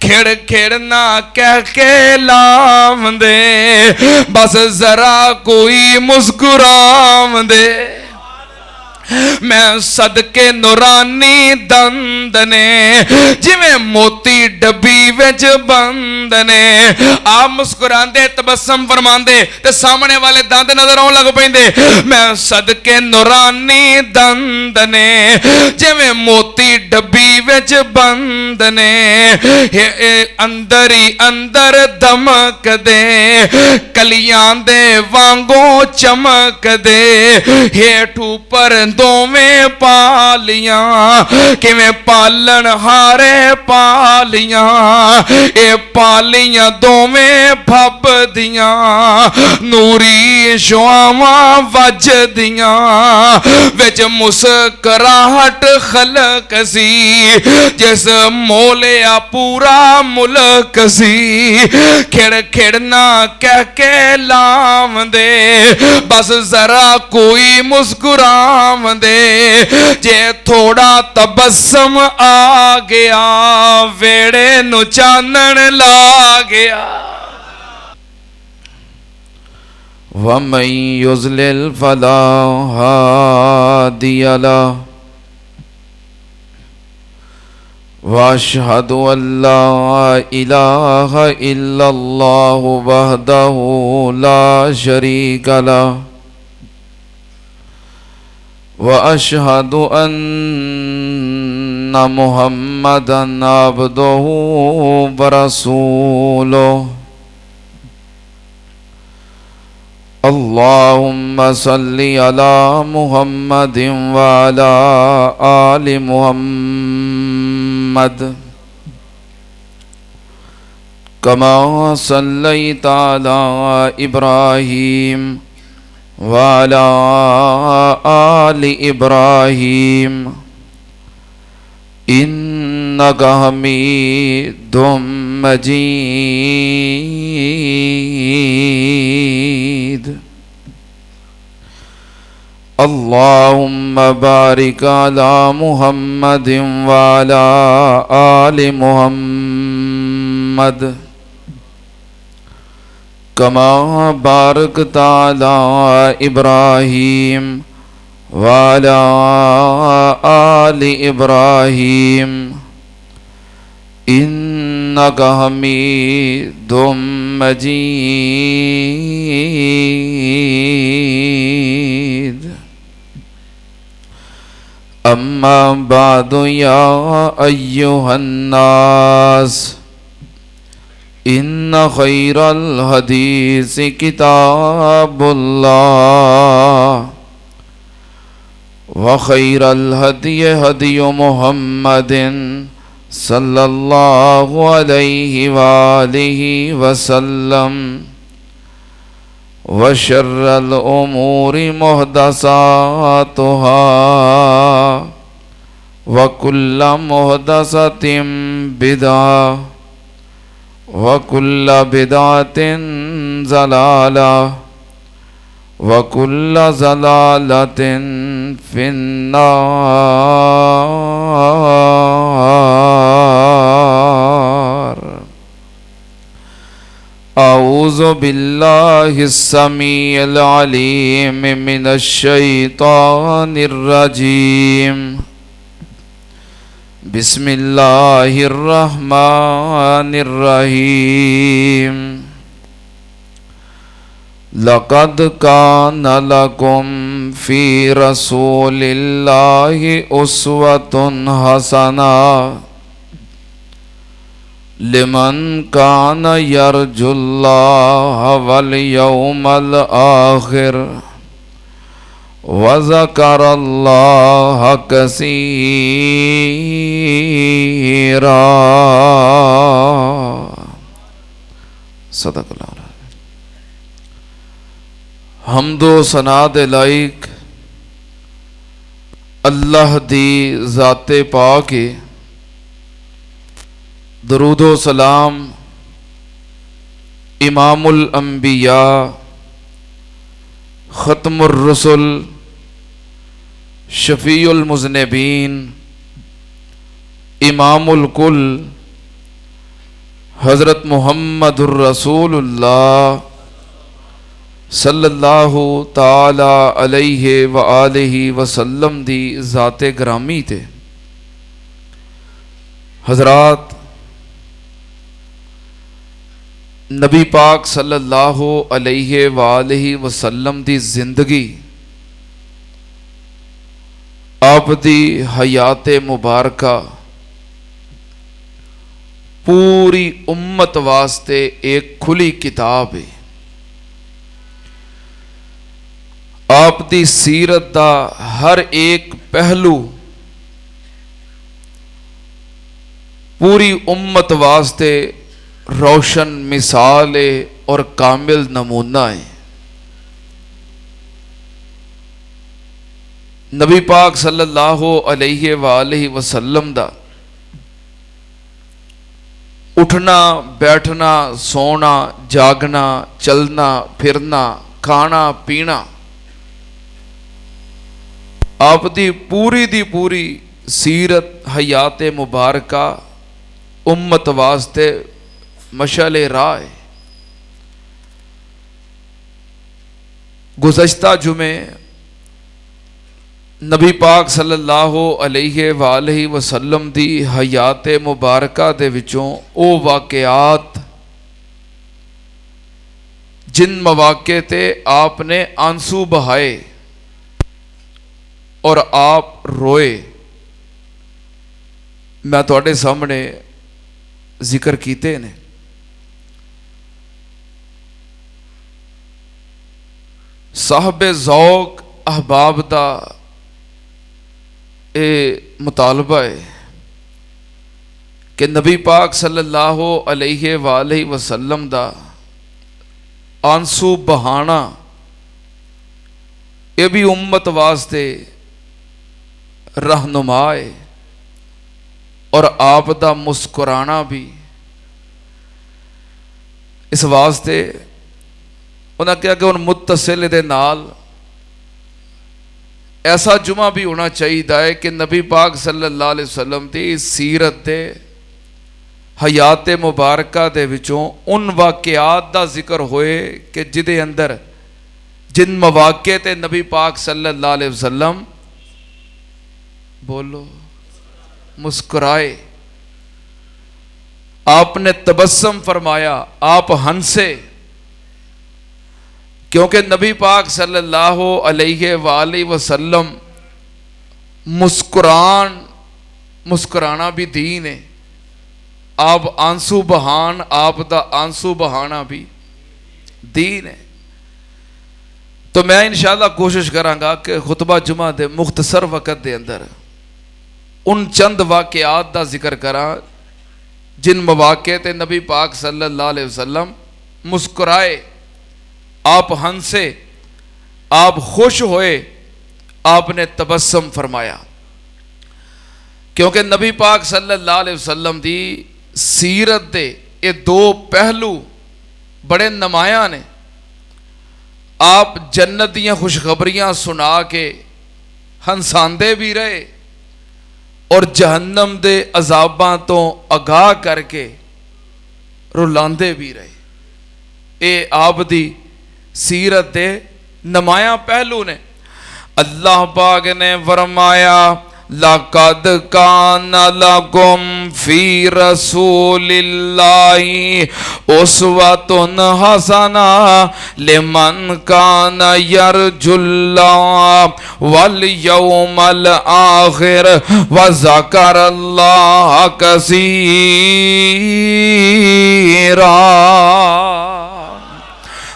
खेड़ खेड़ना कह के लावंदे, बस जरा कोई मुस्कुराव दे। मैं सदके नूरानी दंद ने, जिवें मोती डब्बी विच बंद ने। आप मुस्कुरांदे तबस्सम फरमांदे ते सामने वाले दंद नजर आउण लग पैंदे। मैं सदके नूरानी दंद ने, जिवें मोती डब्बी विच बंद ने। अंदर ही अंदर दमक दे, कलियां दे वांगू चमक दे। हेठ ऊपर दोवें पालियां, किवें पालन हारे पालियां। ए पालियां दोवें फबदियां, नूरी शुआवां वजदियां। विच मुस्कराहट खलक सी, जिस मोलिया पूरा मुल्क सी। खिड़ खिड़ना कह के लावंदे, बस जरा कोई मुस्कुराव दे। जे थोड़ा तबस्सम आ गया, वेड़े नु चानन ला गया। वमन युज़लिल फला हादिय लहु, वअशहदु अल्ला इलाहा इल्लल्लाहु वहदहु ला शरीका लहु, वअशहदु अन्ना मुहम्मदन अब्दुहु व रसूलुहु। अल्लाहुम्मा सल्लि अला मुहम्मदिन व अला आलि मुहम्मद, कमा सल्लैता अला इब्राहीम व अला आलि इब्राहीम, इन्नका हमीदुम मजीद। अल्लाहुम्मा बारिक अला मुहम्मदिन व अला आलि मुहम्मद, कमा बारकता अला इब्राहीम व अला आलि इब्राहीम, इन्नका हमीदुम मजीद। अम्मा बादु या अय्युहन्नास, इन्ना खैरल हदीस किताबुल्लाह, व खैरल हदी हदी मुहम्मदिन सल्लल्लाहु अलैहि वालिहि वसल्लम, व शर्रल उमूरि मुहदसातुहा, व कुल्ल मुहदसतिन बिदअह, व कुल्ल बिदअतिन ज़लाला, व कुल्ल ज़लालतिन फिन्नार। औज़ु बिल्लाहिस समीइल अलीम मिनश शैतानिर रजीम। बिस्मिल्लाहिर रहमानिर रहीम। लक़द कान लकुम फ़ी रसूलिल्लाहि उस्वतुन हसना, लिमन कान यरजुल्लाह वल यौमल आखिर, व ज़करल्लाह कसीरा। सदक़ल्लाह। हम्दो सना दे लाइक अल्लाह दी ज़ाते पाक है। दरूदो सलाम इमामुल अंबिया ख़त्मुर रसूल शफ़ीउल मुज़निबीन इमामुल कुल हज़रत मुहम्मदुर रसूलुल्लाह सल्लल्लाहु ताला अलैहि व आलिहि वसल्लम दी ज़ाते ग्रामी ते हज़रात नबी पाक सल्लल्लाहु अलैहि व आलिहि वसल्लम दी जिंदगी आप दी हयात मुबारका पूरी उम्मत वास्ते एक खुली किताब है। आप दी सीरत दा हर एक पहलू पूरी उम्मत वास्ते रोशन मिसाल है और कामिल नमूना है। नबी पाक सल्लल्लाहु अलैहि वालैहि वसल्लम दा उठना बैठना सोना जागना चलना फिरना खाना पीना आप दी पूरी सीरत हयात मुबारका उम्मत वास्ते मशाले राह है। गुज़श्ता जुमे नबी पाक सल्लल्लाहु अलैहि वालैहि वसल्लम दी हयात मुबारका दे विचों ओ वाक़यात जिन मवाक़े ते आपने आंसू बहाए और आप रोए, मैं तुहाडे सामने जिक्र कीते ने। साहबे ज़ौक़ अहबाब दा ये मुतालबा है कि नबी पाक सल्लल्लाहु अलैहि वालैहि वसल्लम दा आंसू बहाना ये भी उम्मत वास्ते रहनुमा है और आप दा मुस्कुराना भी। इस वास्ते उन्हें कहा कि उन मुत्तसिल दे नाल ऐसा जुमा भी होना चाहिए कि नबी पाक सल्लल्लाहु अलैहि वसल्लम की सीरत दे हयात मुबारका दे विचों उन वाक़यात दा जिक्र होए कि जिदे अंदर जिन मवाक़े ते नबी पाक सल्लल्लाहु अलैहि वसल्लम बोलो मुस्कुराए, आपने तबस्सुम फरमाया, आप हंसे, क्योंकि नबी पाक सल्लल्लाहु अलैहि वालैहि वसल्लम मुस्कुराना भी दीन है। आप आंसू बहान, आप दा आंसू बहाना भी दीन है। तो मैं इंशाअल्लाह कोशिश करांगा कि खुतबा जुमा दे मुख्तसर वक़्त दे अंदर उन चंद वाक़यात दा जिक्र करा जिन मवाक़े ते नबी पाक सल्लल्लाहु अलैहि वसल्लम मुस्कुराए, आप हंसे, आप खुश होए, आपने तबस्सुम फरमाया। क्योंकि नबी पाक सल्लल्लाहु अलैहि वसल्लम दी सीरत दे ये दो पहलू बड़े नुमाया ने। आप जन्नत दियां खुशखबरियां सुना के हंसांदे भी रहे और जहन्नम दे अजाबां तो आगाह करके रुलांदे भी रहे। ये आप दी सीरत दे नुमाया पहलू ने। अल्लाह पाक ने फरमाया लक़द कान लकुम फी रसूलिल्लाहि उस्वतुन हसना लिमन कान यरजुल्लाह वल यौमल आखिर व ज़करल्लाह कसीरा।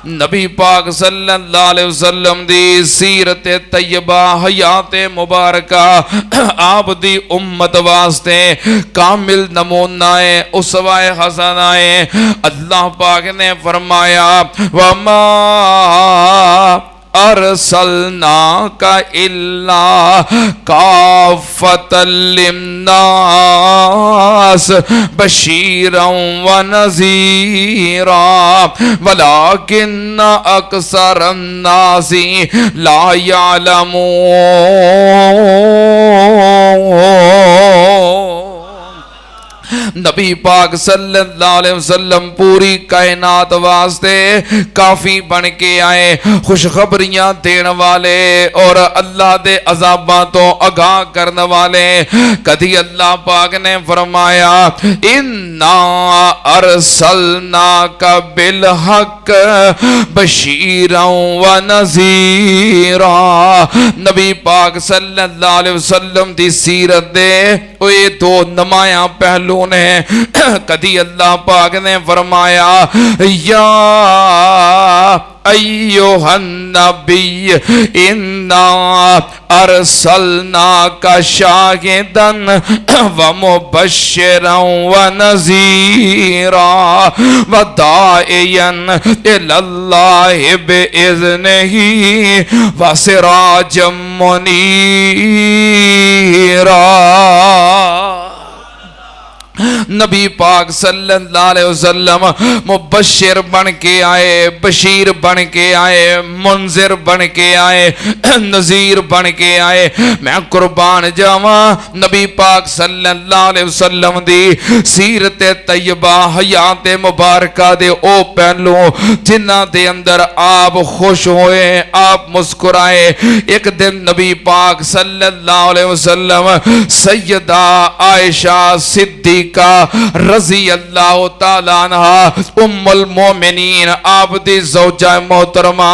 नबी पाक सल्लल्लाहु अलैहि वसल्लम दी सीरत तैयबा हयात मुबारका आप दी उम्मत वास्ते कामिल नमूना है, उसवाए हसना है। अल्लाह पाक ने फरमाया वमा अरसलनाका इल्ला काफ़तल लिन्नास बशीरन व नज़ीरा वलाकिन्न अक्सरन नासी ला यअलमून। नबी पाक सल्लल्लाहु अलैहि वसल्लम पूरी कायनात वास्ते काफी बन के आए, खुशखबरियां देने वाले और अल्लाह दे अजाबां तो आगाह करने वाले। कभी अल्लाह पाक ने फरमाया इन्ना अरसलना का बिल हक बशीरा व नज़ीरा। नबी पाक सल्लल्लाहु अलैहि वसल्लम दी सीरत दे ये दो नुमाया पहलू ने। कदी अल्लाह पाक ने फरमाया या अय्युहन नबी इन्ना अरसलना का शाहिदन व मुबश्शिरन व नज़ीरा व दाइयन इलल्लाहि बिइज़्निही व सिराजम मुनीरा। नबी पाक सल्लल्लाहु अलैहि वसल्लम मुबश्शिर बन के आए, बशीर बन के आए, मुंजिर बन के आए, नज़ीर बन के आए। मैं कुर्बान जावा नबी पाक सल्लल्लाहु अलैहि वसल्लम दी सीरत तैयबा हयात मुबारका दे ओ पहलू जिन्हां दे अंदर आप खुश होए, आप मुस्कुराए। एक दिन नबी पाक सल्लल्लाहु अलैहि वसल्लम सैयदा आयशा सिद्दीका रज़ी अल्लाह ताला अन्हा उम्मुल मोमिनीन आप दी ज़ौजा मोहतरमा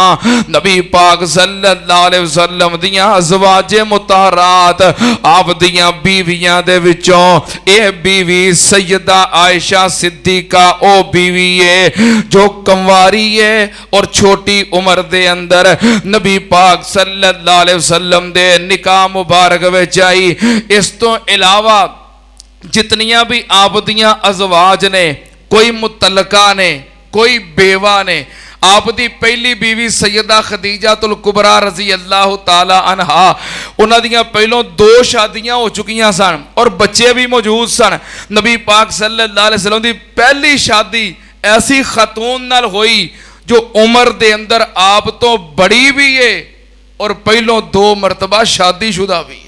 नबी पाक सल्लल्लाहु अलैहि वसल्लम दियां अज़वाजे मुतहरात आप दियां बीवियां दे विचों ए बीवी सैयदा आयशा सिद्दीका ओ बीवी है जो कंवारी है और छोटी उम्र दे अंदर नबी पाक सल्लल्लाहु अलैहि वसल्लम दे निकाह मुबारक विच आई। इस तो इलावा जितनियां भी आप दियां अज़वाज ने, कोई मुतलका ने, कोई बेवा ने, आप दी पहली बीवी सैयदा खदीजातुल कुबरा रज़ी अल्लाह ताला अन्हा उन्हां दियां पहलों दो शादियां हो चुकियां सन और बच्चे भी मौजूद सन। नबी पाक सल्लल्लाहु अलैहि वसल्लम दी पहली शादी ऐसी खतून नाल होई जो उम्र दे अंदर आप तो बड़ी भी है और पहलों दो मरतबा शादीशुदा भी है।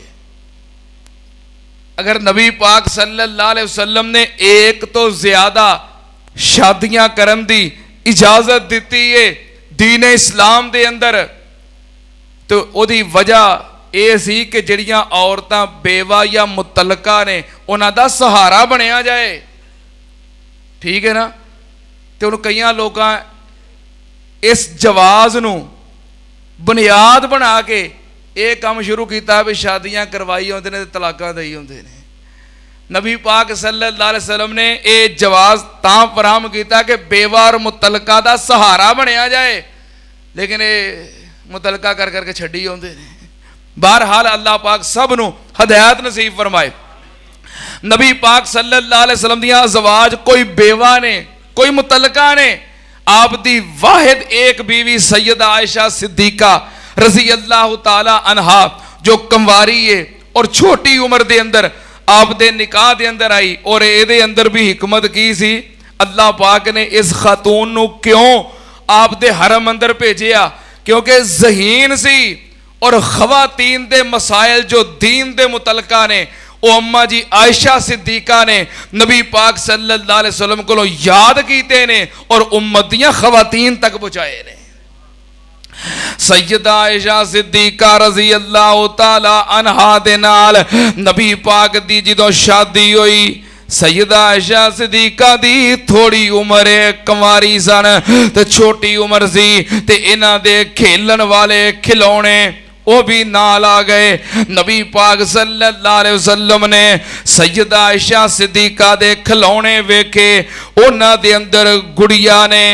अगर नबी पाक सल्लल्लाहु अलैहि वसल्लम ने एक तो ज्यादा शादियां करन दी इजाजत दी है दीन इस्लाम दे अंदर, तो ओदी वजह यह सी कि जिहड़ियां औरतां बेवा या मुतलका ने उन्हां दा सहारा बनया जाए। ठीक है ना। तो हुण कईयां लोकां इस जवाज नूं बुनियाद बना के ये काम शुरू किया भी शादियां करवाई होंदे ने तलाकां दई होंदे ने। नबी पाक सल्लल्लाहु अलैहि वसल्लम ने यह जवाज तां फराहम किया कि बेवा और मुतलका दा सहारा बनया जाए, लेकिन ये मुतलका कर करके छड्डी होंदे ने। बहरहाल अल्लाह पाक सब नूं हदायत नसीब फरमाए। नबी पाक सल्लल्लाहु अलैहि वसल्लम दियां अज़वाज कोई बेवा ने, कोई मुतलका ने। आप दी वाहिद एक बीवी सैयदा आयशा सिद्दीका रज़ी अल्लाह ताला अन्हा जो कंवारी है और छोटी उम्र दे अंदर आप दे निकाह दे अंदर आई। और ये अंदर भी हिकमत की सी, अल्लाह पाक ने इस खातून नूं क्यों आप दे हरम अंदर भेजिया, क्योंकि ज़हीन सी और खवातीन दे मसाइल जो दीन दे मुतलका ने ओ अम्मा जी आयशा सिद्दीका ने नबी पाक सल्लल्लाहु अलैहि वसल्लम को याद कीते ने और उम्मत दियां खवातीन तक पहुंचाए ने। सैयदा आयशा सिद्दीका रज़ी अल्लाह ताला अन्हा दे नाल नबी पाक दी जदों शादी हुई, सैयदा आयशा सिद्दीका दी थोड़ी उम्र है, कंवारी सन ते छोटी उम्र सी ते इन्हां दे खेलन वाले खिलौने वो भी नाल आ गए। नबी पाक सल्लल्लाहु अलैहि वसल्लम ने सैयदा आयशा सिद्दीका दे खिलौने वेखे, उन्हां दे अंदर गुड़िया ने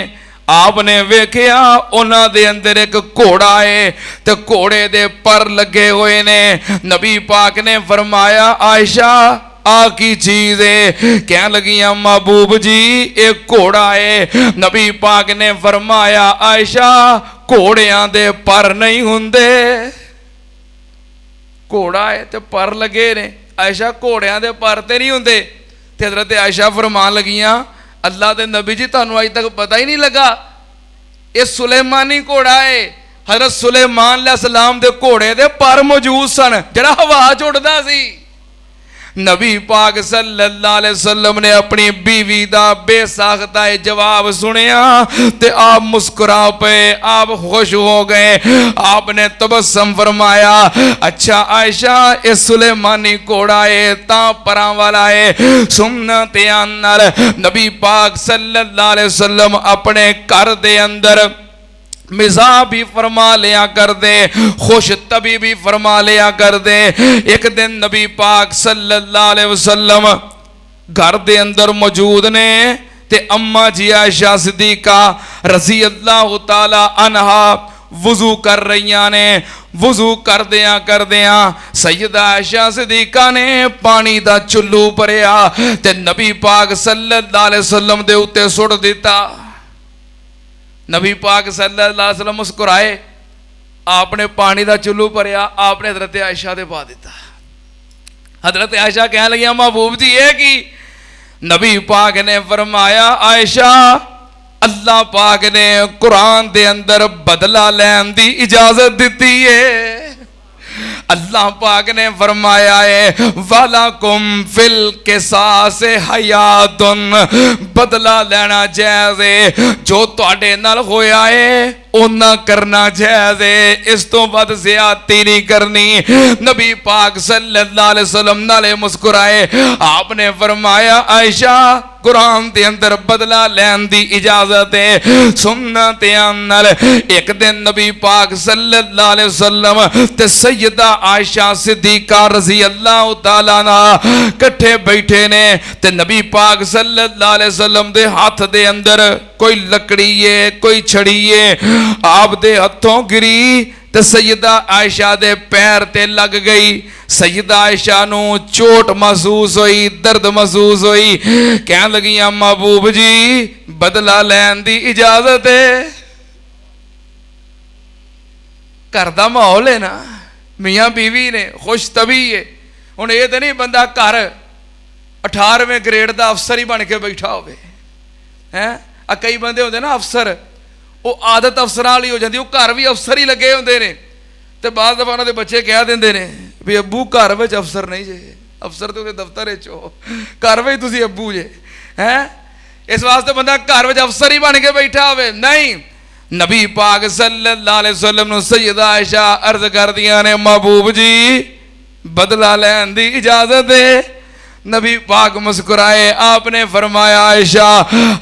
आपने वेख्या उन्हां दे अंदर एक घोड़ा है ते घोड़े दे पर लगे हुए ने। नबी पाक ने फरमाया आयशा आ की चीज है, कह लगियां महबूब जी एक घोड़ा है। नबी पाक ने फरमाया आयशा घोड़ियां दे पर नहीं हुंदे, घोड़ा है ते पर लगे ने, आयशा घोड़ियां दे पर ते नहीं हुंदे। ते हज़रत आयशा फरमान लगियां अल्लाह दे नबी जी तुहानू अज तक पता ही नहीं लगा, ये सुलेमानी घोड़ा है। हज़रत सुलेमान अलैहिस्सलाम दे घोड़े दे पर मौजूद सन, जिहड़ा हवा च उड़दा सी। नबी पाक सल्लल्लाहु अलैहि वसल्लम ने अपनी बीवी दा बेसाख्ता जवाब सुनिया ते आप मुस्कुरा पे, आप खुश हो गए। आपने तबस्सुम फरमाया, अच्छा आयशा ये सुलेमानी घोड़ा है ता परां वाला है। सुनना ध्यान नाल, नबी पाक सल्लल्लाहु अलैहि वसल्लम अपने घर दे अंदर मिज़ा भी फरमा लिया कर दे, खुश तभी भी फरमा लिया कर दे। एक दिन नबी पाक सल्लल्लाहु अलैहि वसल्लम घर दे अंदर मौजूद ने ते अम्मा जी आयशा सिद्दीका रज़ी अल्लाह तआला अन्हा वुजू कर रही ने। वुजू करदियां सैयदा आयशा सिद्दीका ने पानी दा चुल्लू भरिया ते नबी पाक सल्लल्लाहु अलैहि वसल्लम दे उत्ते सुट दिता। नबी पाक सल्लल्लाहु अलैहि वसल्लम मुस्कुराए, आपने पानी का चुल्लू भरिया, आपने हजरत आयशा दे पा दिता। हजरत आयशा कह लगी महबूब जी ये की? नबी पाक ने फरमाया, आयशा अल्लाह पाक ने कुरान दे अंदर बदला लैन दी इजाजत दी है। अल्लाह पाक ने फरमाया है, वालाकुम फिल किसास हयातुन, बदला लेना जायज़ है। जो तुहाडे नाल होया है ओना करना जायज़ है, इस तो वध ज़्यादती नहीं करनी। नबी पाक सल्लल्लाहु अलैहि वसल्लम नाले मुस्कुराए, आपने फरमाया आयशा कुरान के अंदर बदला लैन दी इजाजत है। सुनना ध्यान नाल, एक दिन नबी पाक सल्लल्लाहु अलैहि वसल्लम ते सैयदा आयशा सिद्दीका रज़ी अल्लाह तआला अन्हा इकट्ठे बैठे ने ते नबी पाक सल्लल्लाहु अलैहि वसल्लम दे हाथ दे अंदर कोई लकड़ी है, कोई छड़ी है। आप दे हथों गिरी ते सैयदा आयशा दे पैर ते लग गई। सैयदा आयशा नू चोट महसूस हुई, दर्द महसूस हुई। कह लगी महबूब जी बदला लैन दी इजाजत है। घर दा माहौल है ना, मियाँ बीवी ने खुश तभी है। हुण ये तो नहीं बंदा घर 18वें ग्रेड का अफसर ही बन के बैठा हो। कई बंदे होंगे ना अफसर, वो आदत अफसरां वाली हो जाती, वो घर भी अफसर ही लगे होंगे ने ते बाद दफा उन्होंने बच्चे कह देंगे ने भी अब्बू घर में अफसर नहीं जे, अफसर तो दफ्तर हो, घर में तुम अब्बू जे हैं। इस वास्ते बंदा घर में अफसर ही बन के बैठा हो। नहीं, नबी पाक सल्लल्लाहु अलैहि वसल्लम नूं सैयदा आयशा अर्ज कर दिया ने, महबूब जी बदला लैन दी इजाजत है। नबी पाक मुस्कुराए, आपने फरमाया आयशा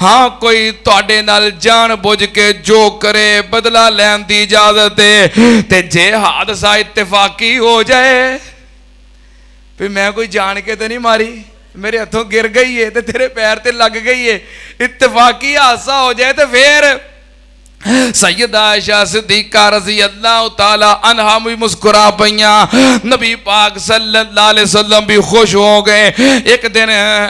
हाँ कोई तुहाडे नाल जान बुझ के जो करे बदला लैन दी इजाजत है। ते जे हादसा इत्तेफाकी हो जाए, फिर मैं कोई जान के तो नहीं मारी, मेरे हथों गिर गई है ते तेरे पैर ते लग गई है, इत्तेफाकी हादसा हो जाए तो फिर सैयदा आयशा सिद्दीका रज़ी अल्लाह तआला अन्हा भी मुस्कुरा पईयां। नबी पाक सल्लल्लाहु अलैहि वसल्लम भी खुश हो गए। एक दिन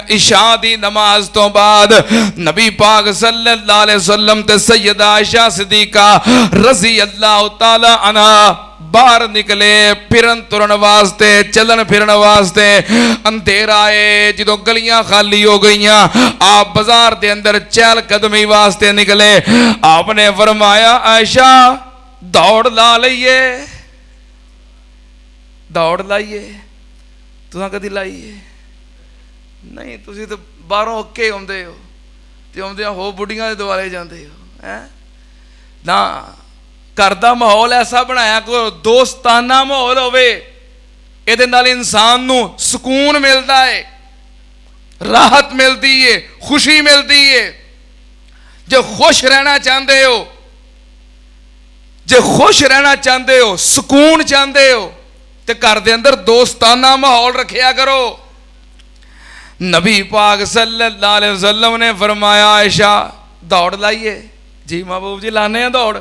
इशा दी नमाज तो बाद नबी पाक सल्लल्लाहु अलैहि वसल्लम ते सैयदा आयशा सिद्दीका रज़ी अल्लाह तआला अन्हा बाहर निकले फिरन तुरन वास्ते, चलन फिरन वास्ते। अंधेरा है, जो गलियां खाली हो गई, आप बाजार के अंदर चहल कदमी वास्ते निकले। आपने फरमाया आयशा दौड़ ला लीए, दौड़ लाइए। तुसां कदी लाइए नहीं? तुसीं तो बाहरों ओके आउंदे हो ते आउंदियां हो बुढ़ियां दे दुआले जांदे हो हैं ना। घर का माहौल ऐसा बनाया को दोस्ताना माहौल होवे, इहदे नाल इंसान नूं सुकून मिलता है, राहत मिलती है, खुशी मिलती है। जो खुश रहना चाहते हो, जो खुश रहना चाहते हो, सुकून चाहते हो, तो घर दे अंदर दोस्ताना माहौल रखिया करो। नबी पाक सल्लल्लाहु अलैहि वसल्लम ने फरमाया आयशा दौड़ लाइए। जी महबूब जी लाने हैं दौड़।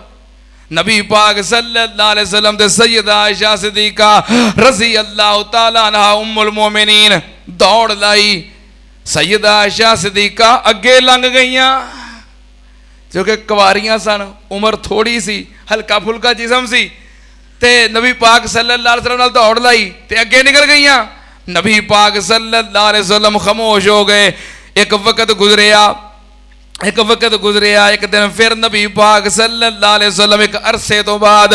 नबी पाक सल्लल्लाहु अलैहि वसल्लम ते सैयदा आयशा सिद्दीका रज़ी अल्लाह तआला अन्हा उम्मुल मोमिनीन दौड़ लाई। सैयदा आयशा सिद्दीका अगे लंघ गईयां, जो कि कुवारियां सन, उम्र थोड़ी सी, हल्का फुल्का जिसम सी, ते नबी पाक सल्लल्लाहु अलैहि वसल्लम नाल दौड़ लाई ते अगे निकल गईयां। नबी पाक सल्लल्लाहु अलैहि वसल्लम खामोश हो गए। एक वक्त गुजरिया, एक दिन फिर नबी पाक सल्लल्लाहु अलैहि वसल्लम एक अरसे तो बाद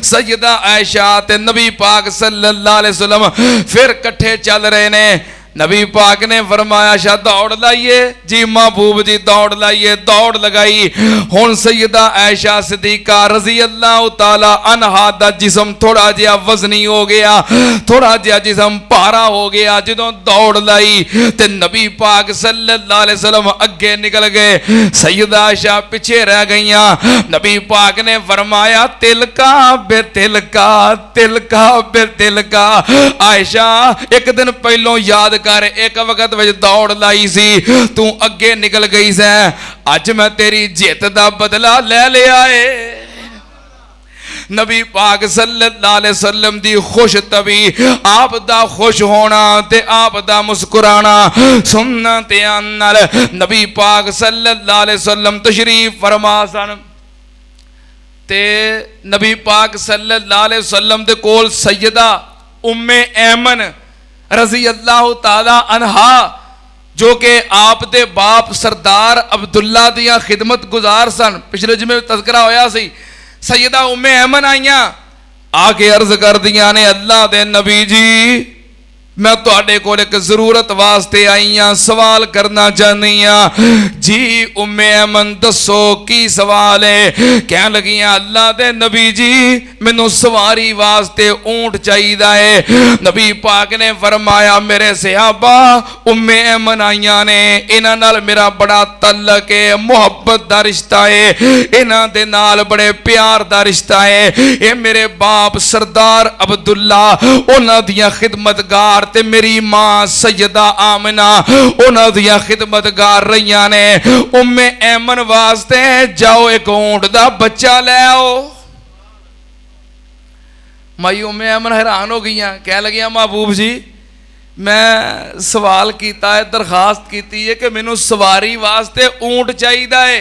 सैयदा आयशा ते नबी पाक सल्लल्लाहु अलैहि वसल्लम फिर कट्ठे चल रहे ने। नबी पाक ने फरमाया शाह दौड़ लाइए जी। महबूब जी दौड़ लाइए, दौड़ लगाई। हुण सैयदा आयशा सिद्दीका रज़ी अल्लाह तआला अन्हा दा जिस्म थोड़ा जिहा वजनी हो गया, थोड़ा जिहा जिस्म भारा हो गया। जदों दौड़ लाई ते नबी पाक सल्लल्लाहु अलैहि वसल्लम अगे निकल गए, सैयदा आयशा पीछे रह गईयां। नबी पाक ने फरमाया तिलका बे तिलका, तिलका बे तिलका। आयशा एक दिन पहलों याद कर, एक वक्त विच दौड़ लाई सी, तू अगे निकल गई सै, अज मैं तेरी जित दा बदला ले लिया है। नबी पाक सल्लल्लाहु अलैहि वसल्लम दी खुश तबी, आप दा खुश होना ते आप दा मुस्कुराना सुनना ते नाल नबी पाक सल्लल्लाहु अलैहि वसल्लम तशरीफ फरमा सन। ते नबी पाक सल्लल्लाहु अलैहि वसल्लम दे कोल सैयदा उम्मे ऐमन रज़ी अल्लाह ताला अन्हा, जो कि आप दे बाप सरदार अब्दुल्ला दियां खिदमत गुजार सन, पिछले जिमें तज़किरा होया सी। सैयदा उम्मे ऐमन आईयां, आके अर्ज कर दियां ने अल्लाह दे नबी जी मैं तुहाडे कोल एक जरूरत वास्ते आई हाँ, सवाल करना चाहनी हाँ जी। उम्मे ऐमन दसो की सवाल है? कह लगी अल्लाह दे नबी जी मैनू सवारी वास्ते ऊंट चाहिदा है। नबी पाक ने फरमाया मेरे सहाबा उम्मे ऐमन आईयां ने, इन्हां नाल मेरा बड़ा तल्लक है, मुहब्बत दा रिश्ता है, इन्हां दे नाल बड़े प्यार दा रिश्ता है। ये मेरे बाप सरदार अब्दुल्ला उन्हां दियां खिदमतगार ते मेरी मां सैयदा आमिना उन्हां दियां खिदमतगार रहियां ने। उम्मे ऐमन वास्ते जाओ एक ऊंट दा बच्चा ले आओ। माई उम्मे ऐमन हैरान हो गई, कह लगी महबूब जी मैं सवाल किया है, दरखास्त की है कि मैनू सवारी वास्ते ऊंट चाहिदा है,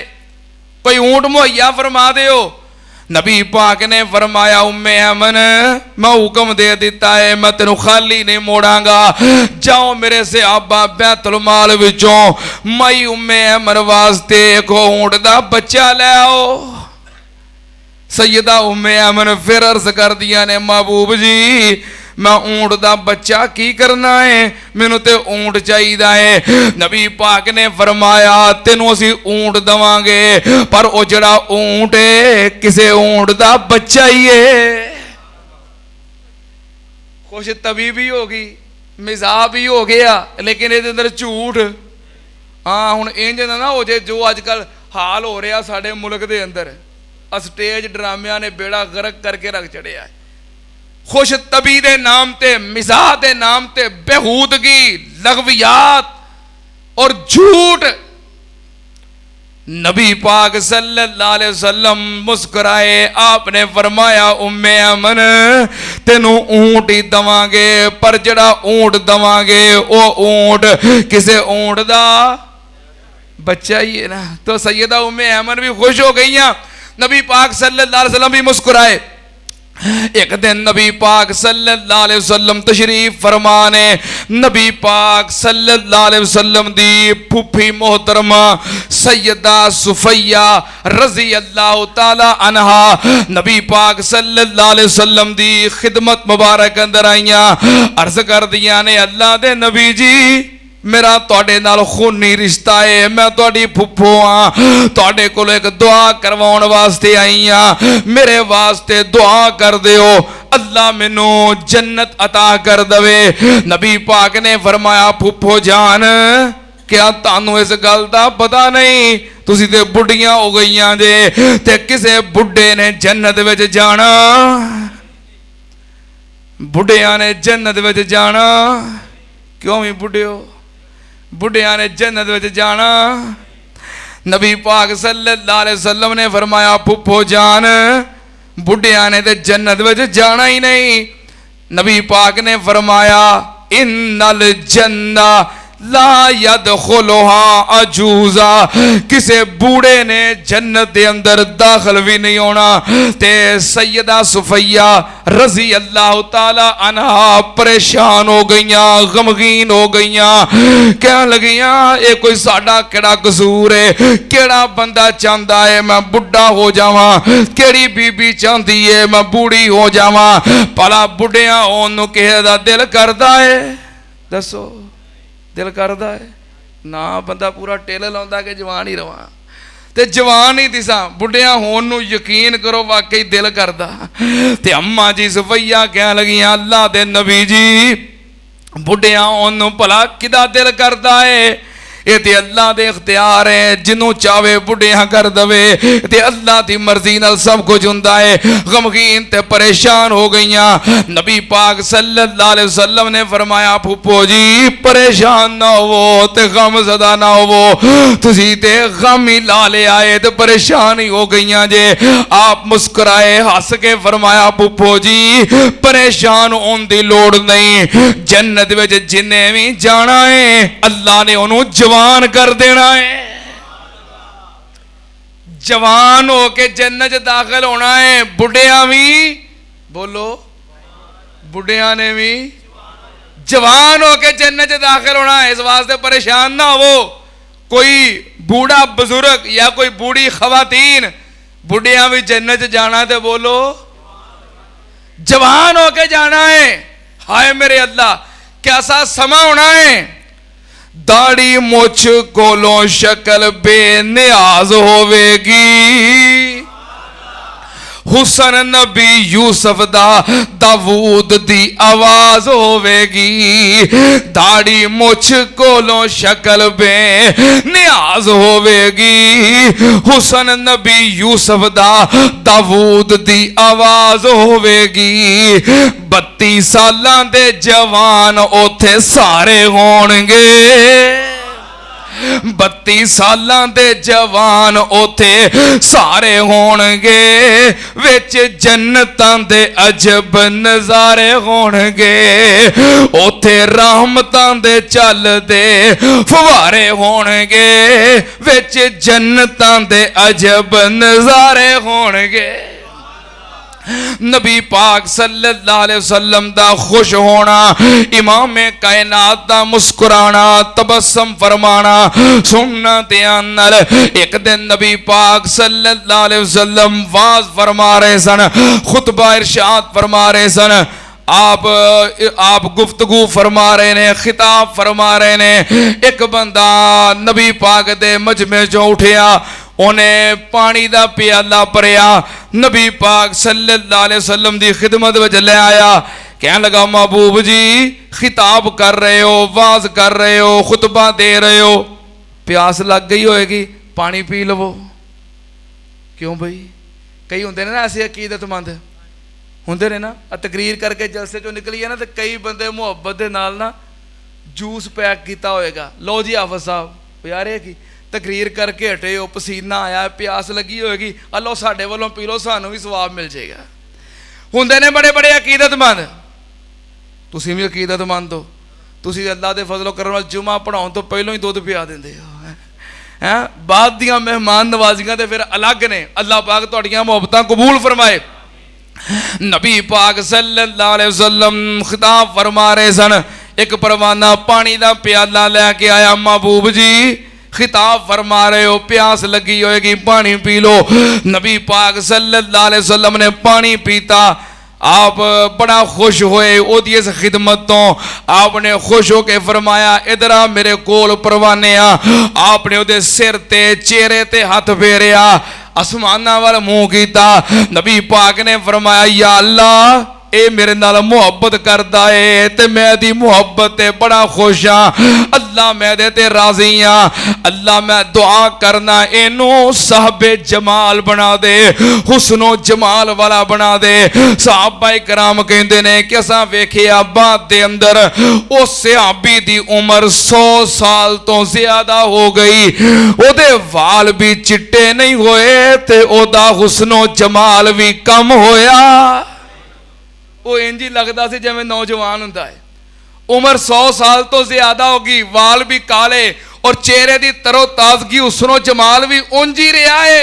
कोई ऊंट मुहैया फरमा दिओ। नबी पाक ने फरमाया उम्मे ऐमन मैं हुक्म दे दिता है, मैं तेनू खाली नहीं मोड़ांगा, जाओ मेरे सहाबा बैतुल माल विचों मई उम्मे ऐमन वास्ते एक ऊंट दा बच्चा ले आओ। सैयदा उम्मे ऐमन फिर अर्ज कर दिया ने महबूब जी मैं ऊंट दा बच्चा की करना है, मैनू ते ऊंट चाहिदा है। नबी पाक ने फरमाया तेनू असी ऊंट दवांगे, पर ओ जड़ा ऊंट है किसे ऊंट दा बच्चा ही है। खुश तभी भी होगी, मिजाज भी हो गया, लेकिन ये अंदर झूठ। हाँ हुण इंज ना हो जाए जो अजकल हाल हो रहा साडे मुल्क दे अंदर, स्टेज ड्रामिया ने बेड़ा गर्क करके रख चढ़िया है। खुश तबी दे नाम ते, मिजाज दे नाम ते बेहूदगी, लगवियात और झूठ। नबी पाक सल्लल्लाहु अलैहि वसल्लम मुस्कुराए, आपने फरमाया उम्मे ऐमन तेनू ऊंट ही दवांगे, पर जड़ा ऊंट दवांगे वो ऊंट किसे ऊंट दा बच्चा ही है ना। तो सैयदा उम्मे ऐमन भी खुश हो गई। नबी पाक सल्लल्लाहु अलैहि वसल्लम भी मुस्कुराए। एक दिन नबी पाक सल्लल्लाहु अलैहि वसल्लम तशरीफ फरमाने, नबी पाक सल्लल्लाहु अलैहि वसल्लम दी फूफी मोहतरमा सैयदा सुफैया रज़ी अल्लाह ताला अन्हा नबी पाक सल्लल्लाहु अलैहि वसल्लम दी खिदमत मुबारक अंदर आईयां। अर्ज कर दिया ने अल्लाह दे नबी जी मेरा तुहाडे नाल खूनी रिश्ता है, मैं तुहाडी फुफ्फो हाँ, तुहाडे कोल एक दुआ करवाउण वास्ते आई हाँ, मेरे वास्ते दुआ कर दिओ अल्लाह मैनू जन्नत अता कर दवे। नबी पाक ने फरमाया फुफ्फो जान क्या तानू इस गल दा पता नहीं, तुसी ते बुढ़ियां हो गईयां जे ते किसे बुढ़े ने जन्नत विच जाना, बुढ़ियां ने जन्नत विच जाना। क्यों भी बुढ़े हो, बुढ़िया ने जन्नत में जाना। नबी पाक सल्लल्लाहु अलैहि वसल्लम ने फरमाया फुफ्फो जान बुढ़िया ने तो जन्नत में जाना ही नहीं। नबी पाक ने फरमाया इन्नल जन्ना ला यदखुलुहा अजूजा, किसे बूढ़े ने जन्नत के अंदर दाखिल भी नहीं होना। ते सैयदा सुफैया रज़ी अल्लाह ताला अन्हा परेशान हो गईयां, गमगीन हो गईयां, कह लगियां ये कोई साडा केड़ा कसूर है, केड़ा बंदा चाहता है मैं बुढ़ा हो जावां, केड़ी बीबी चाहती है मैं बूढ़ी हो जावां, भला बुढ़िया होने नु किसे दा दिल करदा है दसो। दिल करदा है ना बंदा पूरा टिल लाउंदा कि जवान ही रवां ते जवान ही दिसा बुढ़िया होण नूं यकीन करो वाकई दिल करदा। ते अम्मा जी सफैया कह लगियां अल्लाह दे नबी जी बुढ़िया होण नूं भला किदा दिल करदा है ये ते अल्लाह दे इख्तियार है जिन्हों चाहे बुढ़िया कर दवे ते अल्लाह दी मर्जी नाल सब कुछ हुंदा है। गमगीन ते परेशान हो गईयां नबी पाक सल्लल्लाहु अलैहि वसल्लम ने फरमाया फुप्पो जी परेशान ना होवो ते गम ज़दा ना होवो तुसी ते गम ही ला ले आए ते परेशान ही हो गईयां जे। आप मुस्कुराए हंस के फरमाया फुप्पो जी परेशान होने दी लोड़ नहीं जन्नत विच जिन्ने भी जाना है अल्लाह ने उन्होंने जवान कर देना है जवान होके जन्नत दाखिल होना है। बुढ़िया भी बोलो बुढ़िया ने भी जवान होके जन्नत दाखिल होना है। इस वास्ते परेशान ना हो कोई बूढ़ा बुजुर्ग या कोई बूढ़ी खवातीन बुढ़िया भी जन्नत जाना तो बोलो जवान होके जाना है। हाय मेरे अल्लाह कैसा समा होना है दाढ़ी मुछ कोलों शक्ल बेनियाज होवेगी हुसन नबी यूसुफ दा दाऊद दी आवाज होवेगी दाढ़ी मुछ कोलों शक्ल बेनियाज होवेगी हुसन नबी यूसुफ दा दाऊद दी आवाज होवेगी 32 सालां दे जवान ओथे सारे होणगे 32 सालां दे जवान ओथे सारे होणगे विच जन्नतां दे अजब नज़ारे होणगे ओथे रहमतां दे चलदे फवारे होणगे विच जन्नतां दे अजब नज़ारे होणगे। नबी पाक सल्लल्लाहु अलैहि वसल्लम दा खुश होना इमाम कायनात दा मुस्कुराना तबस्सुम फरमाना सुनना ध्यान नाल। एक दिन नबी पाक सल्लल्लाहु अलैहि वसल्लम वाज फरमा रहे सन खुतबा इरशाद फरमा रहे सन आप गुफ्तगू फरमा रहे ने खिताब फरमा रहे ने। एक बंदा नबी पाक दे मजमे चों उठिया उन्हें पानी दा प्याला भरिया नबी पाक सल्लल्लाहु अलैहि वसल्लम दी खिदमत विच ले आया कहने लगा महबूब जी खिताब कर रहे हो वाज कर रहे हो खुतबा दे रहे हो प्यास लग गई होएगी पानी पी लवो। क्यों भाई कई होंदे ने ना ऐसे अकीदतमंद होंदे ने ना तकरीर करके जलसे चो निकली है ना तो कई बंदे मुहब्बत दे नाल ना जूस पैक किया होएगा लो जी हाफिज साहब यार ये की तकरीर करके हटे हो पसीना आया प्यास लगी होएगी अलो साडे वालों पी लो सानू भी सवाब मिल जाएगा। हुंदे ने बड़े बड़े अकीदतमंद तुसीं भी अकीदतमंद हो तुसीं अल्लाह दे फजलो करम नाल जुमा पढ़ाउण तो पहलों ही दुध पिया दिंदे हो हैं बाद दियां मेहमान नवाजियां ते फिर अलग ने। अल्लाह पाक तुहाड़ियां मुहब्बतां कबूल फरमाए। नबी पाक सल्लल्लाहु अलैहि वसल्लम खिताब फरमा रहे सन एक परवाना पानी दा प्याला लेके आया महबूब जी खिताब फरमा रहे हो प्यास लगी होएगी पानी पी लो। नबी पाक सल्लल्लाहु अलैहि वसल्लम ने पानी पीता आप बड़ा खुश होए ओदी इस खिदमत तो आपने खुश होके फरमाया इधर आ मेरे कोल परवाने आपने ओदे सिर ते चेहरे ते हाथ फेरिया आसमाना वाल मुंह किया। नबी पाक ने फरमाया या अल्लाह ए मेरे नाल मुहब्बत करदा है ते मैं दी मुहब्बत ते बड़ा खुश हाँ अल्लाह मैं दे ते राजी हाँ। अल्लाह मैं दुआ करना इनू साहबे जमाल बना दे हुस्नो जमाल वाला बना दे। सहाबा कराम कहंदे ने कि असां वेखिया बाद दे अंदर उस सहाबी दी उम्र 100 साल तो ज्यादा हो गई ओदे वाल भी चिट्टे नहीं होए ते ओदा हुस्नो जमाल भी कम होया वो इंज ही लगता सी जिवें नौजवान हुंदा है। उम्र 100 साल तो ज्यादा होगी वाल भी काले और चेहरे की तरो ताजगी हुस्नो जमाल भी उंज ही रहा है।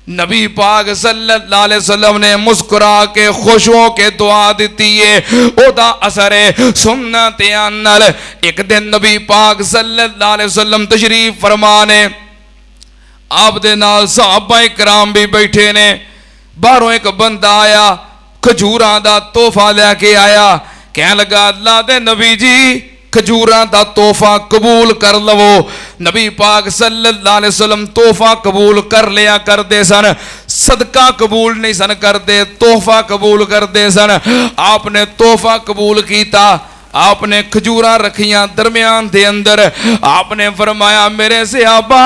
नबी पाक सल्लल्लाहु अलैहि वसल्लम ने मुस्कुरा के खुश हो के दुआ दी है ओदा असर है सुनना ध्यान नाल। एक दिन नबी पाक सल्लल्लाहु अलैहि वसल्लम तशरीफ फरमा ने आप दे नाल सहाबा कराम भी बैठे ने। बाहरों एक बंदा आया खजूरां दा तोहफा लैके आया कह लगा अल्लाह दे नबी जी खजूरां दा तोहफा कबूल कर लवो। नबी पाक सल्लल्लाहु अलैहि वसल्लम तोहफा कबूल कर लिया करते सन, सदका कबूल नहीं सन करते, तोहफा कबूल करते सन। आपने तोहफा कबूल किया, आपने खजूरां रखियां दरमियान दे अंदर, आपने फरमाया मेरे सहाबा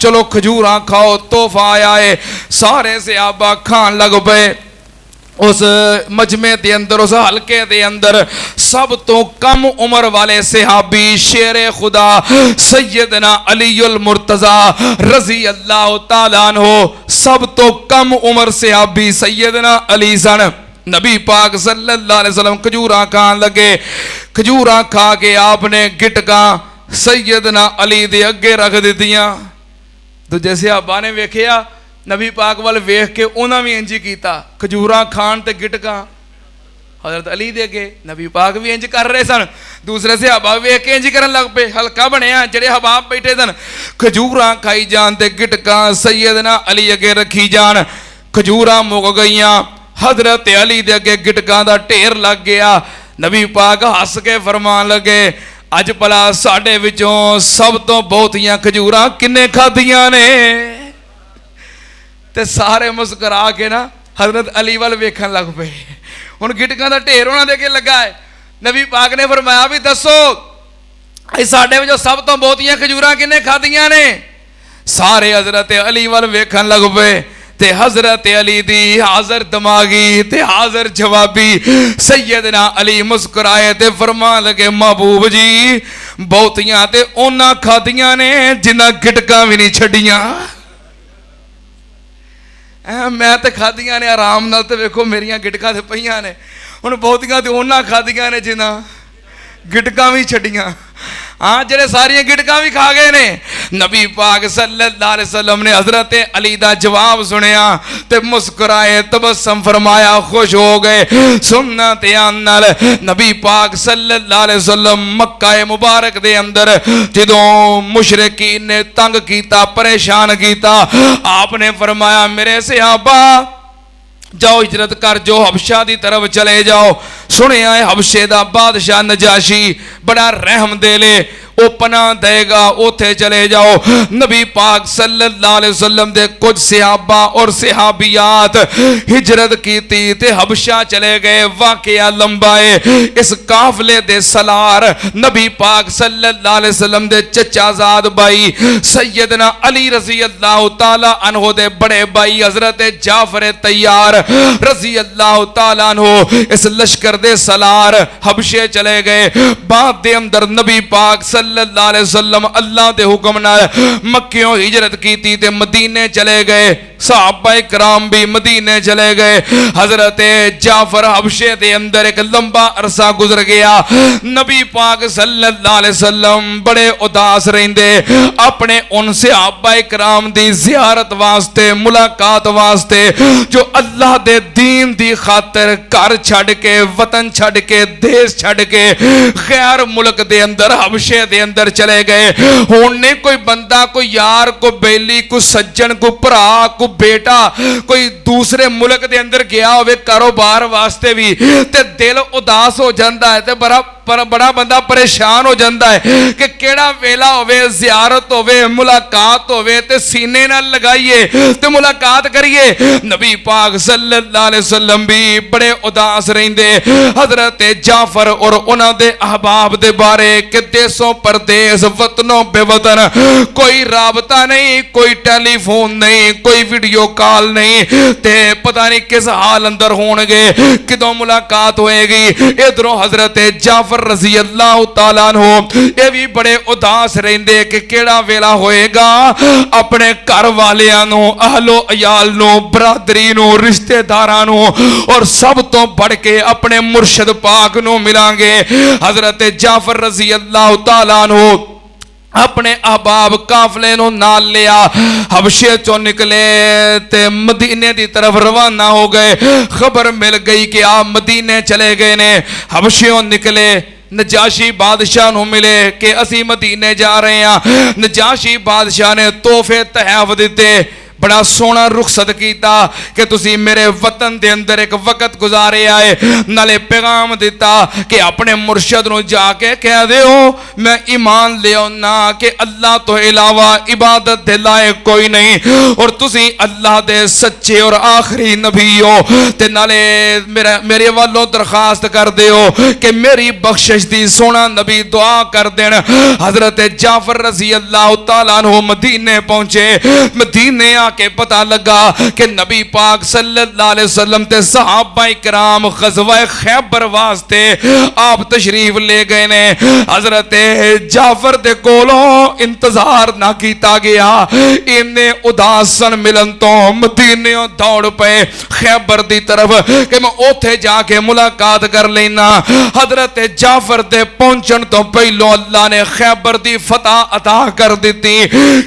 चलो खजूरां खाओ, तोहफा आया है। सारे सहाबा खान लग पे। उस मजमे दे अंदर, उस हलके दे अंदर सब तो कम उम्र वाले सहाबी शेरे खुदा सैयदना अलीउल मुर्तजा रजी अल्लाह तआला अन्हु, सब तो कम उम्र सहाबी सैयदना अली सन। नबी पाक सल्लल्लाहु अलैहि वसल्लम खजूरां खान लगे। खजूरां खा के आपने गिटका सैयदना अली दे अगे रख दित्तियां। दूजे सहाबा ने वेखिया नबी पाक वाल वेख के उन्होंने भी इंज किया, खजूरां खान ते गिटका हजरत अली दे अगे। नबी पाक भी इंज कर रहे सन, दूसरे सहाबा वेख के इंज करन लग पे। हल्का बनया, जेड़े हबाब बैठे सन खजूरां खाई जान ते गिटका सैयदना अली अगे रखी जान। खजूरां मुक गईयां, हजरत अली दे अगे गिटकां दा ढेर लग गया। नबी पाक हस के फरमान लगे अज भला साडे विचों सब तो बहुतियां खजूरां किन्ने खादियां ने? ते सारे मुस्कुरा के ना हजरत अली वाल वेखन लग पे। हुण गिटकां दा ढेर उन्हां दे अगे लगा है। नबी पाक ने फरमाया भी दसो साडे विचों सब तो बहुतियां खजूरां किन्ने खादियां ने? सारे हजरत अली वाल वेखन लग पे ते हजरत अली दी हाजर दिमागी ते हाजर जवाबी सैयदना अली मुस्कुराए ते फरमान लगे महबूब जी बहुतियां ते उन्हां खादियां ने जिन्हां गिटकां भी नहीं छड्डियां। मैं तो खादियां ने आराम नाल, ते वेखो मेरियां गिटकां ते पईयां ने। हुण बहुतियां ते उन्हां खादियां ने जिन्हां गिटकां भी छड्डियां। हाँ, जेड़े सारियां गिटकां भी खा गए ने। नबी पाक सल्लल्लाहु अलैहि वसल्लम ने हजरत अली दा जवाब सुनिया ते मुस्कुराए, तबस्सुम फरमाया, खुश हो गए। सुनना ध्यान नाल, नबी पाक सल्लल्लाहु अलैहि वसल्लम मक्का मुबारक दे अंदर जदों मुशरिकीन ने तंग कीता, परेशान कीता, आपने फरमाया मेरे सहाबा जाओ हिजरत कर जो हबशा की तरफ चले जाओ। सुनिया है हबशे का बादशाह नजाशी बड़ा रहम दिले, वो पनाह देगा, उथे चले जाओ। नबी पाक सल्लल्लाहु अलैहि वसल्लम दे कुछ सहाबा और सहाबियात हिजरत की ते हबशा चले गए। वाकया लंबा है। इस काफले दे सलार नबी पाक सल्लल्लाहु अलैहि वसल्लम दे चचाजाद भाई सैयदना अली रजी अल्लाह तआला अन्हु दे बड़े भाई हजरत जाफर तैयार रजी अल्लाह तआला अन्हु इस लश्कर दे सलार हबशे चले गए। बाद दे अंदर नबी पाक सल्लल्लाहु अलैहि वसल्लम अल्लाह दे हुक्म नाल मक्कियों हिजरत की ते मदीने चले गए। सहाबा कराम भी मदीने चले गए। हजरत जाफर हबशे दे अंदर एक लंबा अरसा गुजर गया। नबी पाक सल्लल्लाहु अलैहि वसल्लम बड़े उदास रहंदे, अपने उन सहाबा कराम दी जियारत वास्ते, मुलाकात वास्ते जो अल्लाह दे दीन दी खातिर घर छड़ के, वतन छड़ के, देश छड़ के गैर मुल्क दे अंदर हबशे दे अंदर चले गए। हुण नहीं कोई बंदा, कोई यार, कोई बेली, कोई सज्जन, कोई भरा, कोई बेटा कोई दूसरे मुल्क दे अंदर गया होवे कारोबार वास्ते भी ते दिल उदास हो जाता है, ते बड़ा बंदा परेशान हो जाता है कि केड़ा वेला होवे, जियारत होवे, मुलाकात होवे ते सीने नाल लगाइए ते मुलाकात करिए। नबी पाक सल्लल्लाहु अलैहि वसल्लम भी बड़े उदास रहंदे हजरत जाफर और उन्हां दे अहबाब दे बारे कि देशों परदेश, वतनों बेवतन, कोई राबता नहीं, कोई टेलीफोन नहीं, कोई वीडियो कॉल नहीं, ते पता नहीं किस हाल अंदर होणगे, किदों मुलाकात होएगी। इधरों हजरत जाफर रजी अल्लाह तआला अन्हु ये भी बड़े उदास रहंदे कि केड़ा वेला होएगा अपने घर वालियां नूं, अहलो अयाल नूं, बरादरी नूं, रिश्तेदारां नूं और सब तो बढ़ के अपने मुर्शिद पाक नूं मिलांगे। हजरत जाफर रजी अल्लाह तआला अन्हु अपने अहबाब काफले नूं नाल लिया, हबशे चों निकले ते मदीने दी तरफ रवाना हो गए। खबर मिल गई कि आप मदीने चले गए ने। हबशियों निकले, नजाशी बादशाह नूं मिले कि असी मदीने जा रहे हैं। नजाशी बादशाह ने तोहफे तहफ दिते, बड़ा सोहना रुखसत कीता कि तुसी मेरे वतन दे अंदर एक वक्त गुजारिया है, नाले पैगाम दिता कि अपने मुर्शद नूं जाके कह दिओ मैं ईमान ले आउना कि अल्लाह तो इलावा इबादत दे लायक कोई नहीं, और तुसी अल्लाह दे सच्चे और आखिरी नबी हो। ते नाले मेरे वालों दरखास्त कर दिओ कि मेरी बख्शिश दी सोहना नबी दुआ कर देन। हजरत जाफर रजी अल्लाह तआला अन्हु मदीने पहुंचे। मदीने आके पता लगा कि नबी पाक सल्लल्लाहु अलैहि वसल्लम ते सहाबा इकराम ग़ज़वा खैबर वास्ते आप तशरीफ ले गए ने। हजरत जाफर दे कोलों इंतजार ना कीता गया, इन्ने उदासन मिलन तो मदीने दौड़ पे खैबर दी तरफ कि मैं उथे जाके मुलाकात कर लेना। हजरत जाफर दे पहुंचन तो पहलों अल्लाह ने खैबर दी फतह अता कर दी।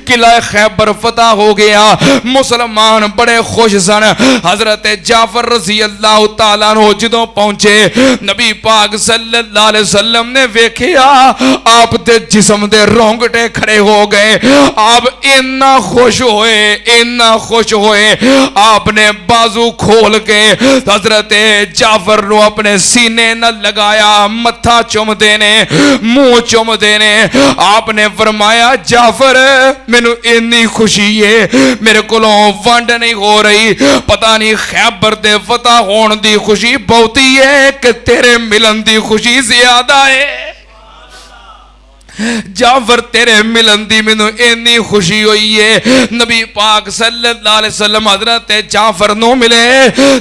किला खैबर फतह हो गया, मुसलमान बड़े खुश सन। हजरत जाफर रज़ी अल्लाह तआला अन्हु जदों पहुंचे, नबी पाक सल्लल्लाहु अलैहि वसल्लम ने वेखिया आप दे जिस्म दे रोंगटे खड़े हो गए। आप इन्ना खुश होए, इन्ना खुश होए, आपने बाजू खोल के हजरत जाफर नु अपने सीने न लगाया, मत्था चुमदे ने, मुंह चुमदे ने। आपने फरमाया जाफर मैनू इन्नी खुशी है, मेरे कोलों वंड नहीं हो रही, पता नहीं खैबर दे फतह होने दी खुशी बहुती है कि तेरे मिलन दी खुशी ज्यादा है। जाफर तेरे मिलन दी मैनू इन्नी खुशी हुई है। नबी पाक सल्लल्लाहु अलैहि वसल्लम हजरत जाफर नु मिले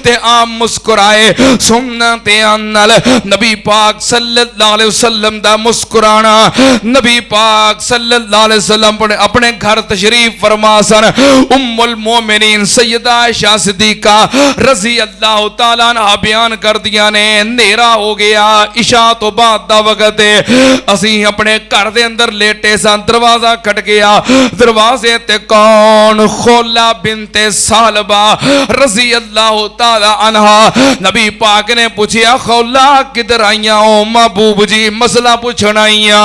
ते आप मुस्कुराए। सुनना ते नाल नबी पाक सल्लल्लाहु अलैहि वसल्लम दा मुस्कुराना, नबी पाक सल्लल्लाहु अलैहि वसल्लम अपने घर तशरीफ फरमा सन। उम्मुल मोमिनीन सैयदा आयशा सिद्दीका रज़ी अल्लाह तआला अन्हा बयान कर दिया ने, नेरा हो गया, इशा तो बाद दा वक्त है, असी अपने घर दे अंदर लेटे सन, दरवाजा खट गया। दरवाजे ते कौन? खौला बिनते सालबा रज़ी अल्लाह तआला अन्हा। नबी पाक ने पूछा खौला किधर आईया हो? महबूब जी मसला पूछण आईया।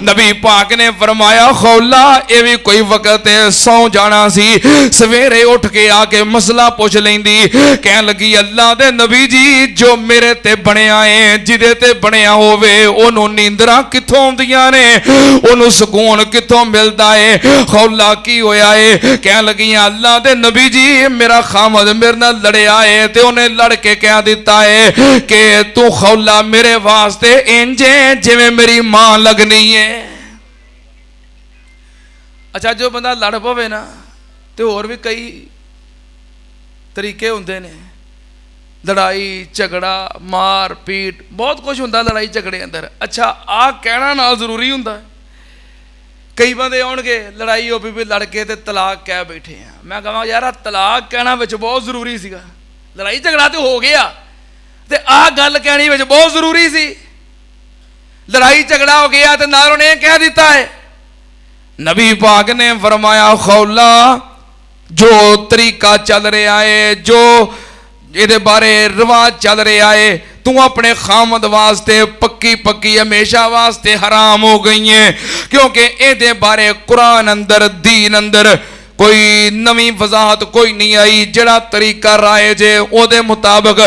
नबी पाक ने फरमाया खौला ये भी कोई वक्त है, सौ जाना सी, सवेरे उठ के आके मसला पूछ लेंदी। कह लगी अल्लाह दे नबी जी जो मेरे ते बनया है, जिदे ते बनया होवे ओनू नींदरा कित्थों आउंदियां ने, ओनू सुकून कित्थों मिलदा है? खौला की होया है? कह लगी अल्लाह दे नबी जी मेरा खामद मेरे नाल लड़िया है ते उन्हें लड़ के कह दिता है कि तू खौला मेरे वास्ते इंज है जिवें मेरी मां लगनी है। अच्छा जो बंदा लड़ पवे ना ते होर भी कई तरीके हुंदे ने, लड़ाई झगड़ा मार पीट बहुत कुछ हुंदा लड़ाई झगड़े अंदर। अच्छा आ कहना ना जरूरी हुंदा है। कई बंदे आउणगे लड़ाई हो भी लड़ के ते तलाक कह बैठे हैं। मैं कहां यार तलाक कहना विच बहुत जरूरी सीगा, लड़ाई झगड़ा तो हो गया ते आ गल कहनी विच बहुत जरूरी सी। लड़ाई झगड़ा हो गया ते नाल उन्हें कह दिता है। नबी पाक ने फरमाया खौला जो तरीका चल रहा है, जो ये बारे रिवाज चल रहा है, तू अपने खामद वास्ते पक्की पक्की हमेशा वास्ते हराम हो गई है, क्योंकि ये बारे कुरान अंदर दीन अंदर कोई नवी वजाहत कोई नहीं आई। जड़ा तरीका राय जे ओदे मुताबिक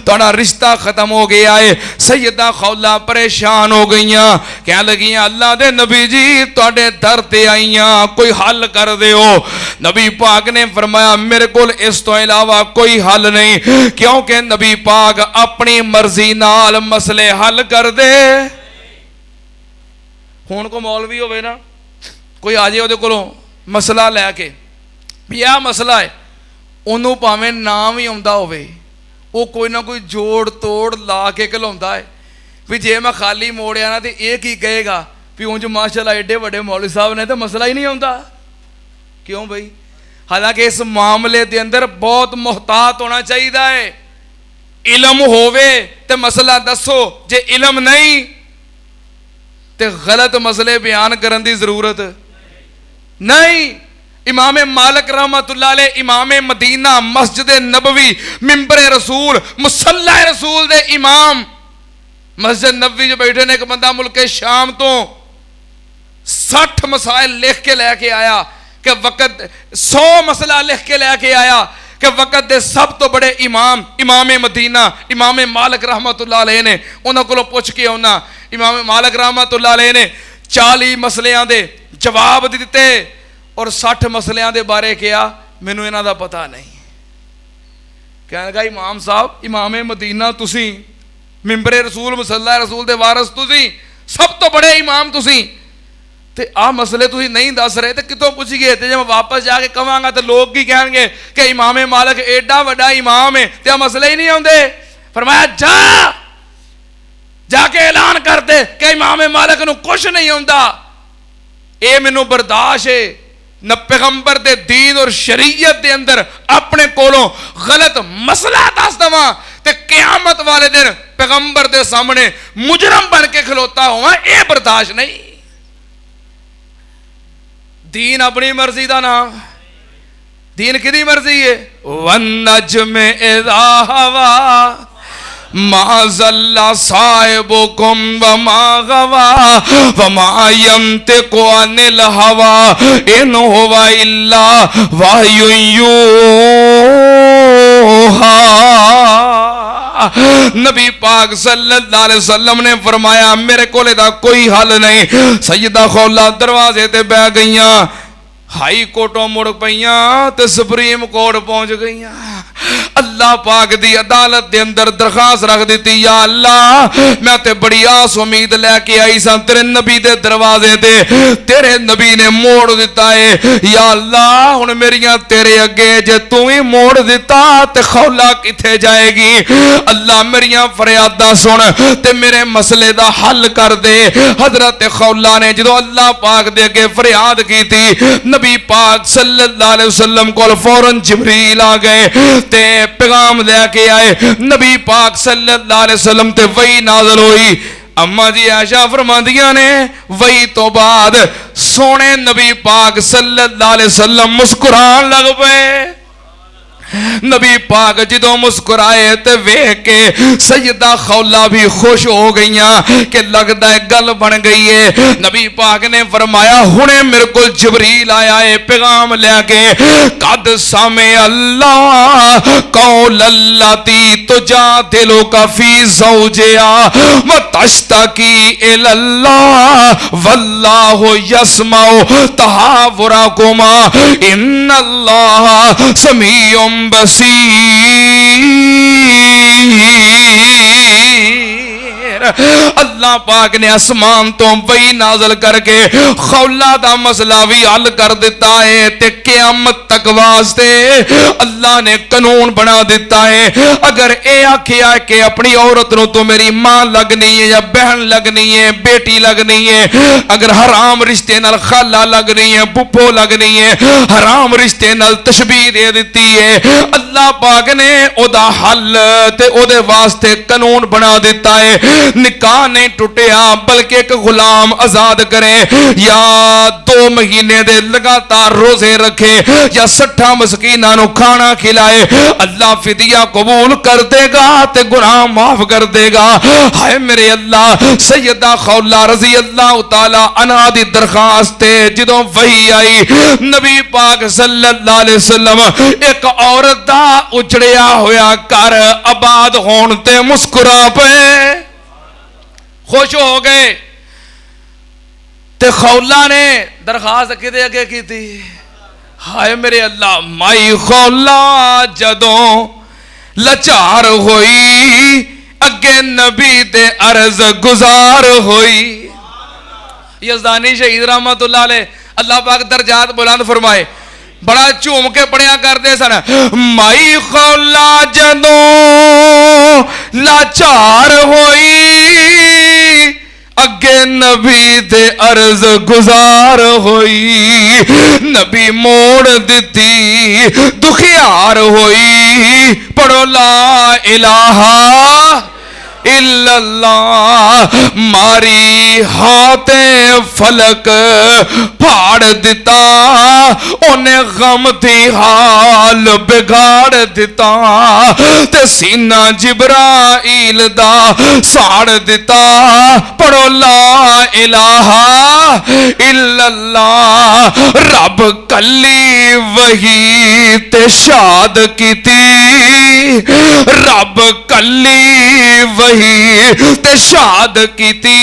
तुहाडा रिश्ता खत्म हो गया है। सैयदा खौला परेशान हो गईयां, कह लगी अल्लाह दे नबी जी तुहाडे दर ते आईयां, कोई हल कर दिओ। नबी पाक ने फरमाया मेरे कोल इस तो इलावा कोई हल नहीं, क्योंकि नबी पाक अपनी मर्जी नाल मसले हल कर दे। हुण को मौलवी होवे ना, कोई आ जाए ओदे कोलों मसला लैके भी आ मसला है, उन्होंने भावें नाम ही आउंदा होवे, वो कोई ना कोई जोड़ तोड़ ला के घलाउंदा है भी जे मैं खाली मोड़िया ना तो ये की कहेगा भी उंज माशाअल्लाह एडे बड़े मौलवी साहब ने तो मसला ही नहीं आउंदा। क्यों भाई? हालांकि इस मामले के अंदर बहुत मुहतात होना चाहिए है। इलम होवे तो मसला दसो, जे इलम नहीं तो गलत मसले बयान करने की जरूरत नहीं। इमाम मालिक रहमतुल्लाह अलैह, इमाम मदीना, मस्जिद नबवी, मिंबर रसूल, मुसल्ला रसूल दे इमाम, मस्जिद नबवी जो बैठे ने, एक बंदा मुल्क शाम तो 60 मसाइल लिख के लैके आया, कि वक़्त 100 मसला लिख के लैके आया कि वक़्त दे सब तो बड़े इमाम इमाम मदीना इमाम मालिक रहमतुल्लाह अलैह ने उन्होंने को पुछ के आना। इमाम मालिक रहमतुल्लाह अलैह ने 40 मसलियां दे जवाब दिते और 60 मसलियां दे बारे कहा मैनू इन्हां दा पता नहीं। कहने लगा इमाम साहब इमाम मदीना तुसी, मिंबरे रसूल मुसल्ला रसूल दे वारस तुसी, सब तो बड़े इमाम तुसी, ते आ मसले तुसी नहीं दस रहे तो कितों पुछिए? ते जब मैं वापस जाके कहांगा तो लोग की कहेंगे कि इमाम मालिक एडा वड्डा इमाम है ते मसले ही नहीं आउंदे। फरमाया जाके ऐलान कर दे कि इमाम मालिक नूं कुछ नहीं आउंदा। ये मैनू बर्दाश्त है न पैगंबर दे दीन और शरीयत दे अंदर अपने कोलों गलत मसला दस दवा ते क़यामत वाले दिन पैगंबर दे सामने मुजरम बन के खलोता हुआ, ये बर्दाश्त नहीं। दीन अपनी मर्जी का नाम, दीन किदी मर्जी है? वन नज्म इज़ा हवा माज़ल्ला साहिबुकुम वमा गवा वमा यंतिकु अनिल हवा इन हुवा इल्ला वह्युन यूहा। नबी पाक सल्लल्लाहु अलैहि वसल्लम ने फरमाया मेरे कोले दा कोई हल नहीं। सैयदा खौला दरवाजे ते बह गईयां, हाई कोर्टों मुड़ पईयां ते सुप्रीम कोर्ट पहुंच गईयां। अल्लाह पाक दी अदालत दे अंदर दरखास्त रख दी, या अल्लाह मैं ते बड़ी आस उम्मीद लैके आई सा तेरे नबी दे दरवाजे ते, तेरे नबी ने मोड़ दिता है। या अल्लाह हुण मेरियां तेरे अगे जे तू ही मोड़ दिता ते खौला किथे जाएगी? अल्लाह मेरियां फरियादां सुन ते मेरे मसले दा हल कर दे। हजरत खौला ने जो अल्लाह पाक दे अगे फरियाद की थी, नबी पाक सल्लल्लाहु अलैहि वसल्लम कोल फौरन जिब्रील आ गए ते पैगाम लेके आए। नबी पाक सल्लल्लाहु अलैहि वसल्लम ते वही नाज़िल हुई। अम्मा जी आयशा फरमांदियां ने वही तो बाद सोने नबी पाक सल्लल्लाहु अलैहि वसल्लम मुस्कुरान लग पे। नबी पाक जो मुस्कुराए तो वेख के सैयदा खौला भी खुश हो गई कि लगता है गल बन गई है। नबी पाक ने फरमाया हुणे मेरे को जिब्रील आया है पैगाम लेके, कद सामे अल्लाह कौल अल्लती तुजादिलु का फी ज़ौजिहा व तश्तकी इलल्लाह वल्लाहु यस्माउ तहावुरकुमा इन्नल्लाह समीउम बसीर। अल्लाह पाक ने आसमान तो वही नाज़िल करके खौला दा मसला भी हल कर दिता है ते क़यामत तक वास्ते अल्लाह ने कानून बना दिता है। अगर ये आखिया कि अपनी औरत नूं तो मेरी मां लगनी है या बहन लगनी है, बेटी लगनी है, अगर हराम रिश्ते नाल खाला लगनी है, पुप्पो लगनी है, हराम रिश्ते नाल तशबीह दे दी है। अल्लाह पाक ने ओदा हल ते ओदे वास्ते कानून बना दिता है। निकाह नहीं टुटिया बल्कि एक गुलाम आजाद करे या 2 महीने दे लगातार रोजे रखे या 60 मस्कीना नु खाना खिलाए, अल्लाह फिदिया कबूल कर देगा ते गुनाह माफ कर देगा। हाय मेरे अल्लाह, सैयदा खौला रजी अल्लाह तआला अन्हा दी दरखास्त जदों वही आई, नबी पाक सल्लल्लाहु अलैहि वसल्लम एक औरत दा उजड़िया होया घर आबाद होण ते मुस्कुरा पे, खुश हो गए। ते खौला ने दरखास्त किदे अगे की थी? हाय मेरे अल्लाह, माई खौला जदों लाचार होई अगे नबी दे अर्ज गुजार होई। यज़दानी शहीद रहमतुल्लाह अलैह अल्लाह पाक दर्जात बुलंद फरमाए, बड़ा झूम के पढ़िया करते सन। माई खौला जदों लाचार होई अगे नबी दे अर्ज गुजार होई, नबी मोड़ दिती दुखियार होई। पढ़ो ला इलाहा इल्लल्लाह मारी हाथे फलक फाड़ दिता उन्हें गम थी हाल बिगाड़ दिता ते सीना जिब्राइल दा साड़ दिता पढ़ो ला इलाहा इल्लल्लाह रब कली वही ते शाद कीती रब कली वही ते शाद कीती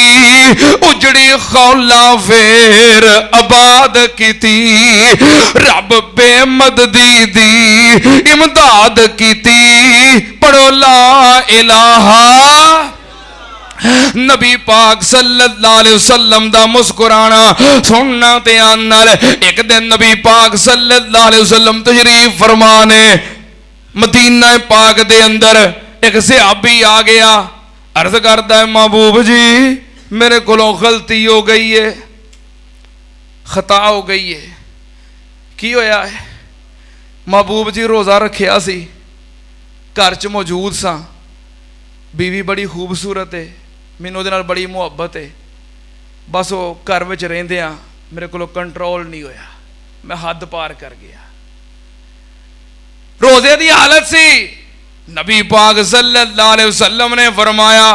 उजड़ी खौला फेर आबाद कीती रब बेमददी दी इमदाद कीती पढ़ो ला इलाहा नबी पाक सल्लल्लाहु अलैहि वसल्लम दा मुस्कुराना सुनना ते आनल एक दिन नबी पाक सल्लल्लाहु अलैहि वसल्लम तशरीफ फरमाने मदीना पाक दे अंदर एक सहाबी आ गया अर्ज करता है महबूब जी मेरे कोलों गलती हो गई है खता हो गई है की होया है महबूब जी रोज़ा रखिया सी घर च मौजूद सा बीवी बड़ी खूबसूरत है मैनू उहदे नाल बड़ी मुहब्बत है बस वो घर विच रहिंदियां मेरे कोलों कंट्रोल नहीं होया मैं हद पार कर गया रोजे की हालत सी नबी पाक सल्लल्लाहु अलैहि वसल्लम ने फरमाया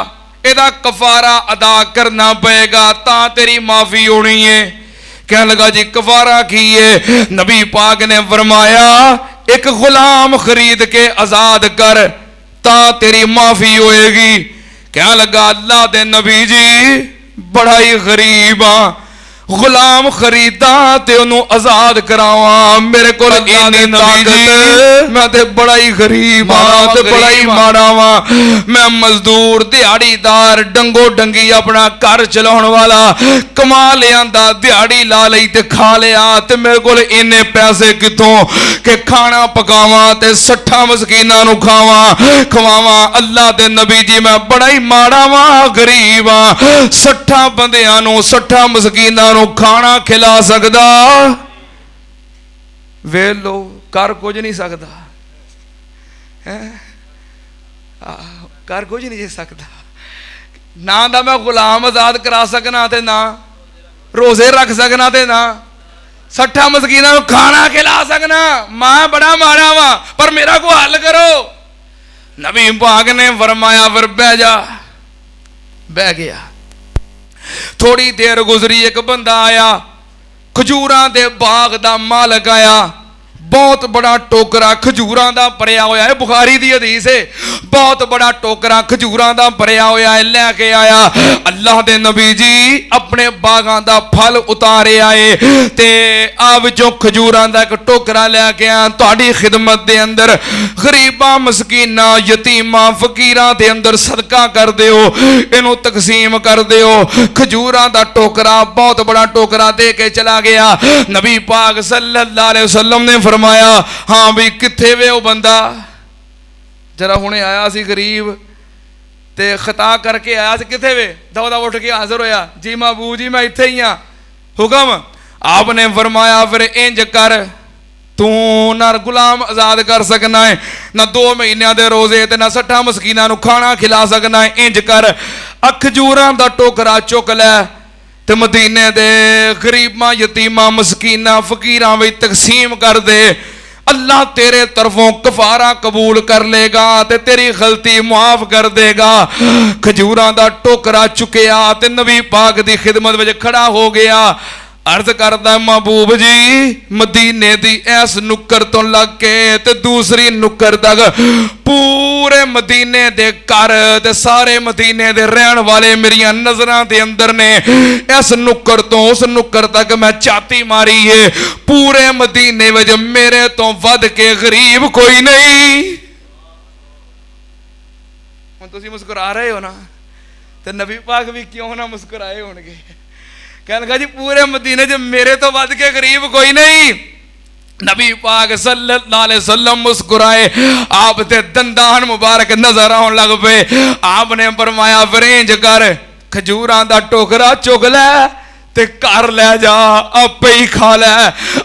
एदा कफारा अदा करना पएगा ता तेरी माफी होनी है कहने लगा जी कफारा की है नबी पाक ने फरमाया एक गुलाम खरीद के आजाद कर ता तेरी माफी होएगी कहने लगा अल्लाह दे नबी जी बड़ा ही गरीब हाँ गुलाम खरीदा ते उन्हों आजाद करावा मेरे को मैं ते बड़ा ही गरीब हाँ ते बड़ा ही माड़ा वा मैं मजदूर दिहाड़ीदार डंगो डंगी अपना घर चलाने वाला कमा लिया दिहाड़ी ला ली ते खा लिया ते मेरे को इन्ने पैसे कितों के खाना पकावा ते 60 मस्कीना नू खावा खवावा अल्लाह दे नबी जी मैं बड़ा ही माड़ा वा गरीब हाँ 60 बंदियां नू 60 मस्कीना खाना खिला सकता वे लो कर कुछ नहीं सकता कर कुछ नहीं सकता ना दा मैं गुलाम आजाद करा सकना ते ना रोजे रख सकना ते ना 60 मस्कीना खाना खिला सकना मैं बड़ा माड़ा वा पर मेरा को हल करो नबी पाक ने फरमाया फिर बह जा बह गया थोड़ी देर गुजरी एक बंदा आया खजूरां दे बाग दा मालक आया बहुत बड़ा टोकरा खजूरां दा भरिया होया है बुखारी दी हदीस है बहुत बड़ा टोकरा खजूरां दा भरिया होया है लेके आया अल्लाह दे नबी जी अपने बागां दा फल उतारे आए ते आ विचों खजूरां दा एक टोकरा लेके आया तुहाडी खिदमत दे अंदर गरीबां मस्कीनां यतीमां फकीरां दे अंदर सदका कर दिओ इनू तकसीम कर दिओ खजूरां दा टोकरा बहुत बड़ा टोकरा दे के चला गया नबी पाक सल्लल्लाहु अलैहि वसल्लम ने फरमाया हाँ भी किथे वे वो बंदा जरा हुणे आया सी गरीब ते खता करके आया सी किथे वे दवा दवा उठ के हाजिर होया जी महबूब जी मैं इत्थे ही हाँ हुक्म आपने फरमाया फिर इंज कर तू ना गुलाम आजाद कर सकना है ना 2 महीनों के रोजे ते ना 60 मस्कीना नू खाना खिला सकना है इंज कर खजूरां दा टोकरा चुक लै ते मदीने दे गरीबां यतीमां मस्कीनां फकीरां विच तकसीम कर दे अल्लाह तेरे तरफों कफारा कबूल कर लेगा ते तेरी गलती मुआफ कर देगा खजूरां दा टोकरा चुकिया ते नबी पाक दी खिदमत विच खड़ा हो गया अर्ज करदा महबूब जी मदीने दी ऐस नुक्कर तो लग के ते दूसरी नुक्कर तक पूरे मदीने दे घर ते सारे मदीने दे रहन वाले मेरियां नजरां दे अंदर ने इस नुक्कर तो उस नुक्कर तक मैं छाती मारी है पूरे मदीने विच मेरे तो वध के गरीब कोई नहीं हुण तुसीं मुस्कुरा रहे हो ना ते नबी पाक भी क्यों ना मुस्कुराए होणगे कहने लगा जी पूरे मदीने च मेरे तो वध के गरीब कोई नहीं नबी पाक सल्लल्लाहु अलैहि वसल्लम मुस्कुराए आप ते दंदान मुबारक नजर आने लग पे आपने फरमाया फरेंज कर खजूरां दा टोकरा चुग लै ते घर ले जा आपे ही खा लै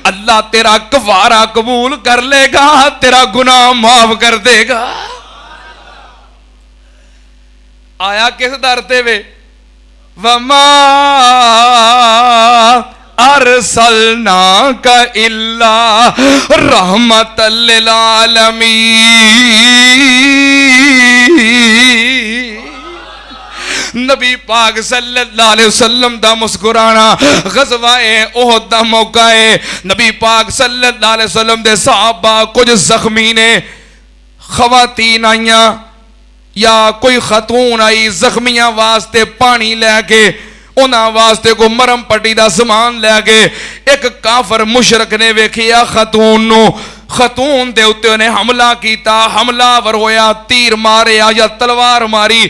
अल्लाह तेरा कफारा कबूल कर लेगा तेरा गुनाह माफ कर देगा आया किस दर ते वे, वमा अरसलना का इल्ला रहमतल लिल आलमीन। नबी पाक सल्लल्लाहु अलैहि वसल्लम दा मुस्कुराना गज़वाए ओहद दा मौका है। नबी पाक सल्लल्लाहु अलैहि वसल्लम दे सहाबा कुछ जख्मी ने, खवातीन आईयां या कोई खतून आई जख्मियां वास्ते पानी लैके, उन्हां वास्ते को मरम पट्टी दा समान लैके। एक काफर मुशरक ने वेखिया खतून नू, खतून दे उत्ते उन्हें हमला किया, हमलावर होया, तीर मारिया या तलवार मारी।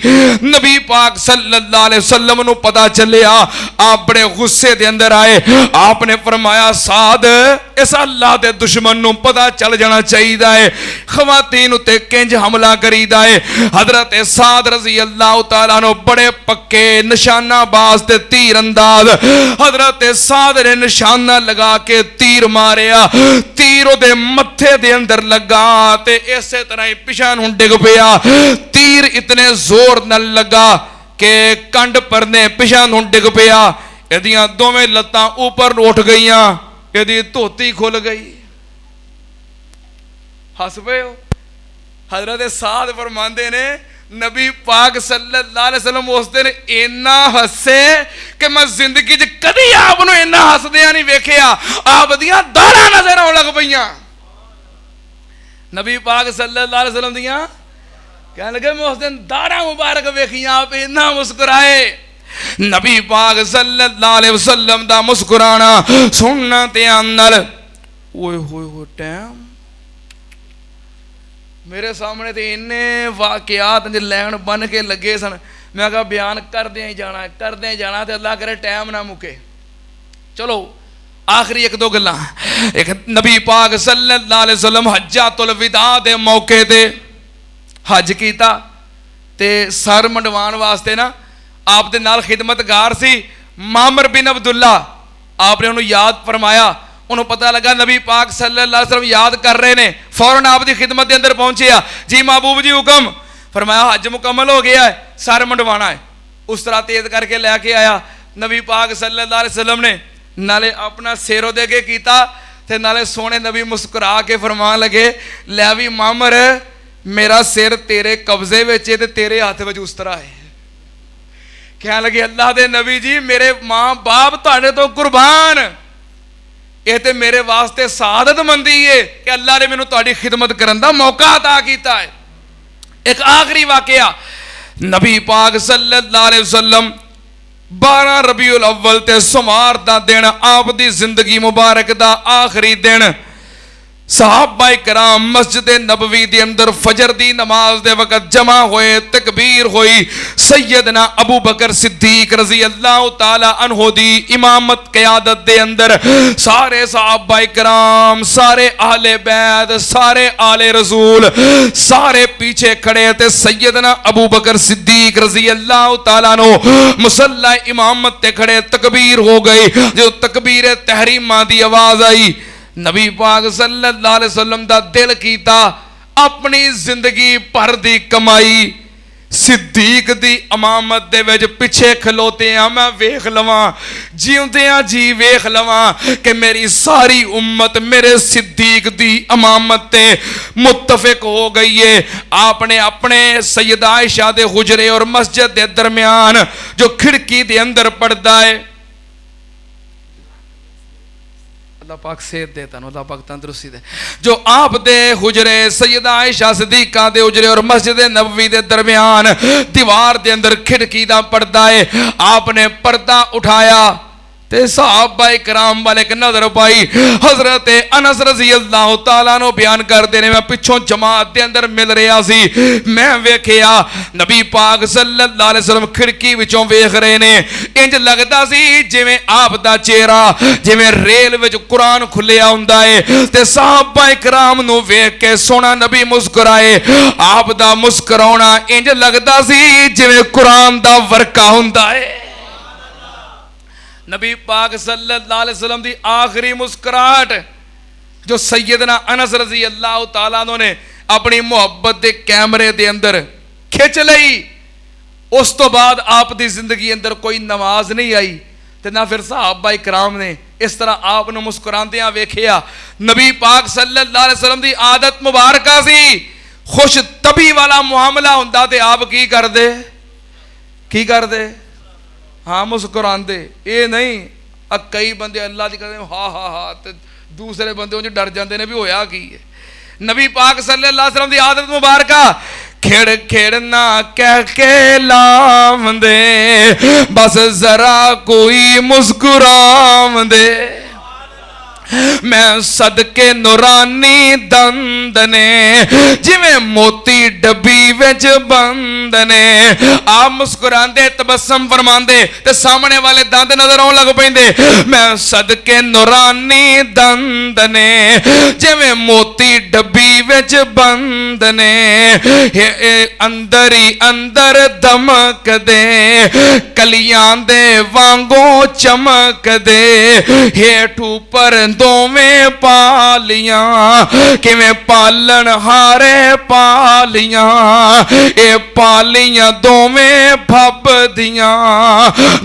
नबी पाक सल्लल्लाहु अलैहि वसल्लम नू पता चलिया, आप बड़े गुस्से दे अंदर आए। आपने फरमाया साद इस अल्लाह दे दुश्मन नू पता चल जाना चाहिए है खवातीन उत्ते किंज हमला करीदा है। हजरत साद रजी अल्लाह तआला नो बड़े पक्के निशानाबाज ते तीर अंदाज, हजरत साद ने निशाना लगा के तीर मारिया, तीर ओदे मत्थे दे अंदर लगा ते इसे तरह ही पिछा नूं डिग पिया। तीर इतने जोर नाल लगा कि कंड परने पिछा नूं डिग पिया। इहदियां दोवें लत्तां ऊपर उठ गईयां, इहदी धोती खुल गई। हस पे हो। हजरत साद फरमांदे ने नबी पाक सल्लल्लाहु अलैहि वसल्लम उस दिन इन्ना हसे कि मैं जिंदगी च कदी आप नूं इन्ना हसदियां नहीं वेखिया। आप दियां दाढ़ां नजर आउण लग पईयां। नबी पाक सल्लल्लाहु अलैहि वसल्लम दियां कहने लगे मैं उस दिन दाढ़ां मुबारक वेखियां, आप इन्ना मुस्कुराए। नबी पाक सल्लल्लाहु अलैहि वसल्लम दा मुस्कुराना सुनना ते आंदल ओए होए हो टाइम मेरे सामने तो इन्ने वाकयात लैन बन के लगे सन। मैं कहा बयान करदे ही जाना तो अल्लाह करे टाइम ना मुके। चलो आखिरी एक दो गल्लां। एक नबी पाक सल्लल्लाहु अलैहि वसल्लम हज्जातुल विदा दे मौके ते हज कीता ते सर मंडवाण वास्ते ना आप दे नाल खिदमतगार सी मामर बिन अब्दुल्ला। आपने उन्होंने याद फरमाया, उन्होंने पता लगा नबी पाक सल्लल्लाहु अलैहि वसल्लम याद कर रहे ने, फौरन आप दी खिदमत के अंदर पहुंचे। जी महबूब जी हुक्म। फरमाया हज मुकम्मल हो गया है, सर मंडवाना है। उस तरह तेज करके लैके आया। नबी पाक सल्लल्लाहु अलैहि वसल्लम ने नाले अपना सिर उहदे अगे कीता ते नाले सोने नबी मुस्कुरा के फरमान लगे, लै भी मामर मेरा सिर तेरे कब्जे विच ते तेरे हाथ विच उस तरह है। कहने लगे अल्लाह दे नबी जी मेरे मां बाप तुहाडे तो कुर्बान, ये तो मेरे वास्ते सादत मंदी है कि अल्लाह ने मैनू तुहाडी खिदमत करन दा मौका अता कीता है। एक आखिरी वाकया, नबी पाक सल्लल्लाहु अलैहि वसल्लम 12 रबीउल अव्वल ते सोमवार दा दिन आप दी जिंदगी मुबारक दा आखिरी दिन। सहाबा कराम मस्जिद नबवी दे अंदर फजर दी नमाज दे वक़्त जमा होए, तकबीर हुई। सैयदना अबू बकर सिद्दीक रजी अल्लाह तआला अन्हु दी इमामत क़यादत दे अंदर सारे सहाबा कराम, सारे अहले बैत, सारे आले रसूल सारे पीछे खड़े थे। सैयदना अबू बकर सिद्दीक रजी अल्लाह तआला नो मुसल्ला इमामत ते खड़े, तकबीर हो गई। जो तकबीर तहरीमा दी आवाज आई, नबी पाक सल्लल्लाहु अलैहि वसल्लम दा दिल कीता अपनी जिंदगी भर दी कमाई सिद्दीक दी इमामत दे विच पिछे खलोते हैं मैं वेख लवां, जीउंदियां जी वेख लवां कि मेरी सारी उम्मत मेरे सिद्दीक दी इमामत ते मुत्तफिक हो गई है। आपने अपने सैयदा आयशा दे हुजरे और मस्जिद दे दरमियान जो खिड़की दे अंदर पर्दा है, अल्लाह पाक सेहत दे, अल्लाह पाक तंदुरुस्ती दे, जो आप दे हुजरे सैयदा आयशा सिद्दीका दे हुजरे और मस्जिद नबवी दे दरमियान दीवार दे अंदर खिड़की दा पर्दा है। आपने पर्दा उठाया ते सहाबा कराम वाले एक नजर पाई। हजरत अनस रजी अल्लाह तआला नो बयान करते ने मैं पिछों जमात दे अंदर मिल रहा सी, मैं वेखिया नबी पाक सल्लल्लाहु अलैहि वसल्लम खिड़की विचों वेख रहे ने। इंज लगदा सी जिवें आप दा चेहरा जिवें रेल विच कुरान खुलिया हुंदा है ते सहाबा कराम नु वेख के सोना नबी मुस्कुराए। आप दा मुस्कुराउणा इंज लगदा सी जिवें कुरान दा वर्का हुंदा है। नबी पाक सल्लल्लाहु अलैहि वसल्लम दी आखिरी मुस्कुराहट जो सैयदना अनस रजी अल्लाह तआला ने अपनी मोहब्बत के कैमरे दे अंदर खिंच लई, उस तो बाद आप दी जिंदगी अंदर कोई नमाज नहीं आई ते ना फिर सहाबा इकराम ने इस तरह आप नूं मुस्कुरांदियां वेखिया। नबी पाक सल्लल्लाहु अलैहि वसल्लम दी आदत मुबारक सी खुश तबी वाला मुआमला हुंदा ते आप की करदे हाँ मुस्कुरांदे। ये नहीं कई बंदे अल्लाह दी कहते हा हा हा ते दूसरे बंदे उंज डर जाते हैं भी होया की है। नबी पाक सल्लल्लाहु अलैहि वसल्लम दी आदत मुबारक खेड़ खेड़ना कह के लावंदे बस जरा कोई मुस्कुरावंदे मैं सदके नूरानी दंद ने जिवें मोती डब्बी विच बंद ने। आप मुस्कुरांदे तबस्सम फरमांदे ते सामने वाले दंद नजर आउण लग पैंदे। मैं सदके नूरानी दंद ने जिवें मोती डब्बी विच बंद ने अंदर ही अंदर दमक दे कलियां दे वांगो चमक दे हेठ ऊपर दोवें पालियां किवें पालन हारे पालियां ए पालियां दोवें फबदियां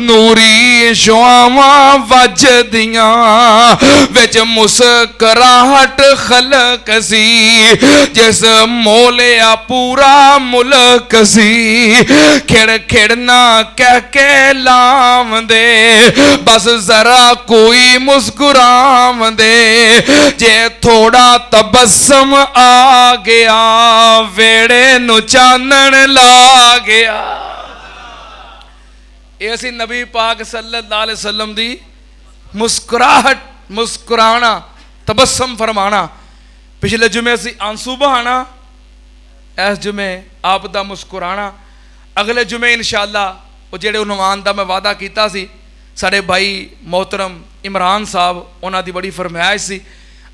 नूरी शुआवां वजदियां विच मुस्कराहट खलक सी जिस मोलिया पूरा मुल्क सी। खिड़ खिड़ना कह के लावंदे बस जरा कोई मुस्कुरावंदे जे थोड़ा तबस्सम आ गया वेड़े नु चानन ला गया। ऐसी नबी पाक सल्लल्लाहु अलैहि वसल्लम दी मुस्कुराहट मुस्कुराना तबस्सम फरमाना। पिछले जुमे सी आंसू बहाना इस जुमे आप दा मुस्कुराना। अगले जुमे इंशाअल्लाह वो जेड़े उन्वान दा मैं वादा कीता सी साडे भाई मोहतरम इमरान साहब उन्हां दी बड़ी फरमाइश सी।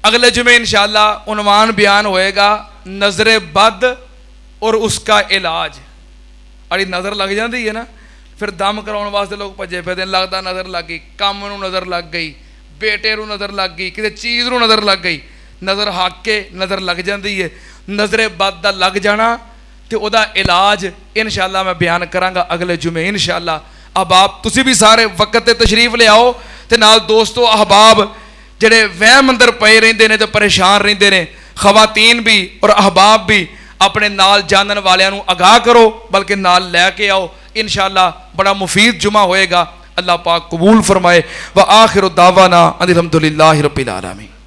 अगले जुमे इंशाअल्लाह उन्वान बयान होएगा नजरे बद और उसका इलाज। अड़ी नज़र लग जाती है ना फिर दम कराने वास्ते लोग भजे फिरदे लगता नज़र लग गई काम नूं नज़र लग गई बेटे नूं नज़र लग गई किसी चीज़ नूं नज़र लग गई नज़र हक के नज़र लग जाती है। नज़रे बद दा लग जाना तो वदा इलाज इंशाअल्लाह मैं बयान करांगा अगले जुमे इंशाअल्लाह। अहबाब तुसी भी सारे वक्त ते तशरीफ ले आओ ते नाल दोस्तों अहबाब जेड़े वहम अंदर पे रहिंदे ने ते परेशान रहिंदे ने खवातीन भी और अहबाब भी अपने नाल जानन वालियां नूं आगाह करो बल्कि नाल लैके आओ इंशाअल्लाह बड़ा मुफीद जुमा होएगा। अल्लाह पाक कबूल फरमाए। व आखिरु दावाना अनिल हम्दुलिल्लाहि रब्बिल आलमीन।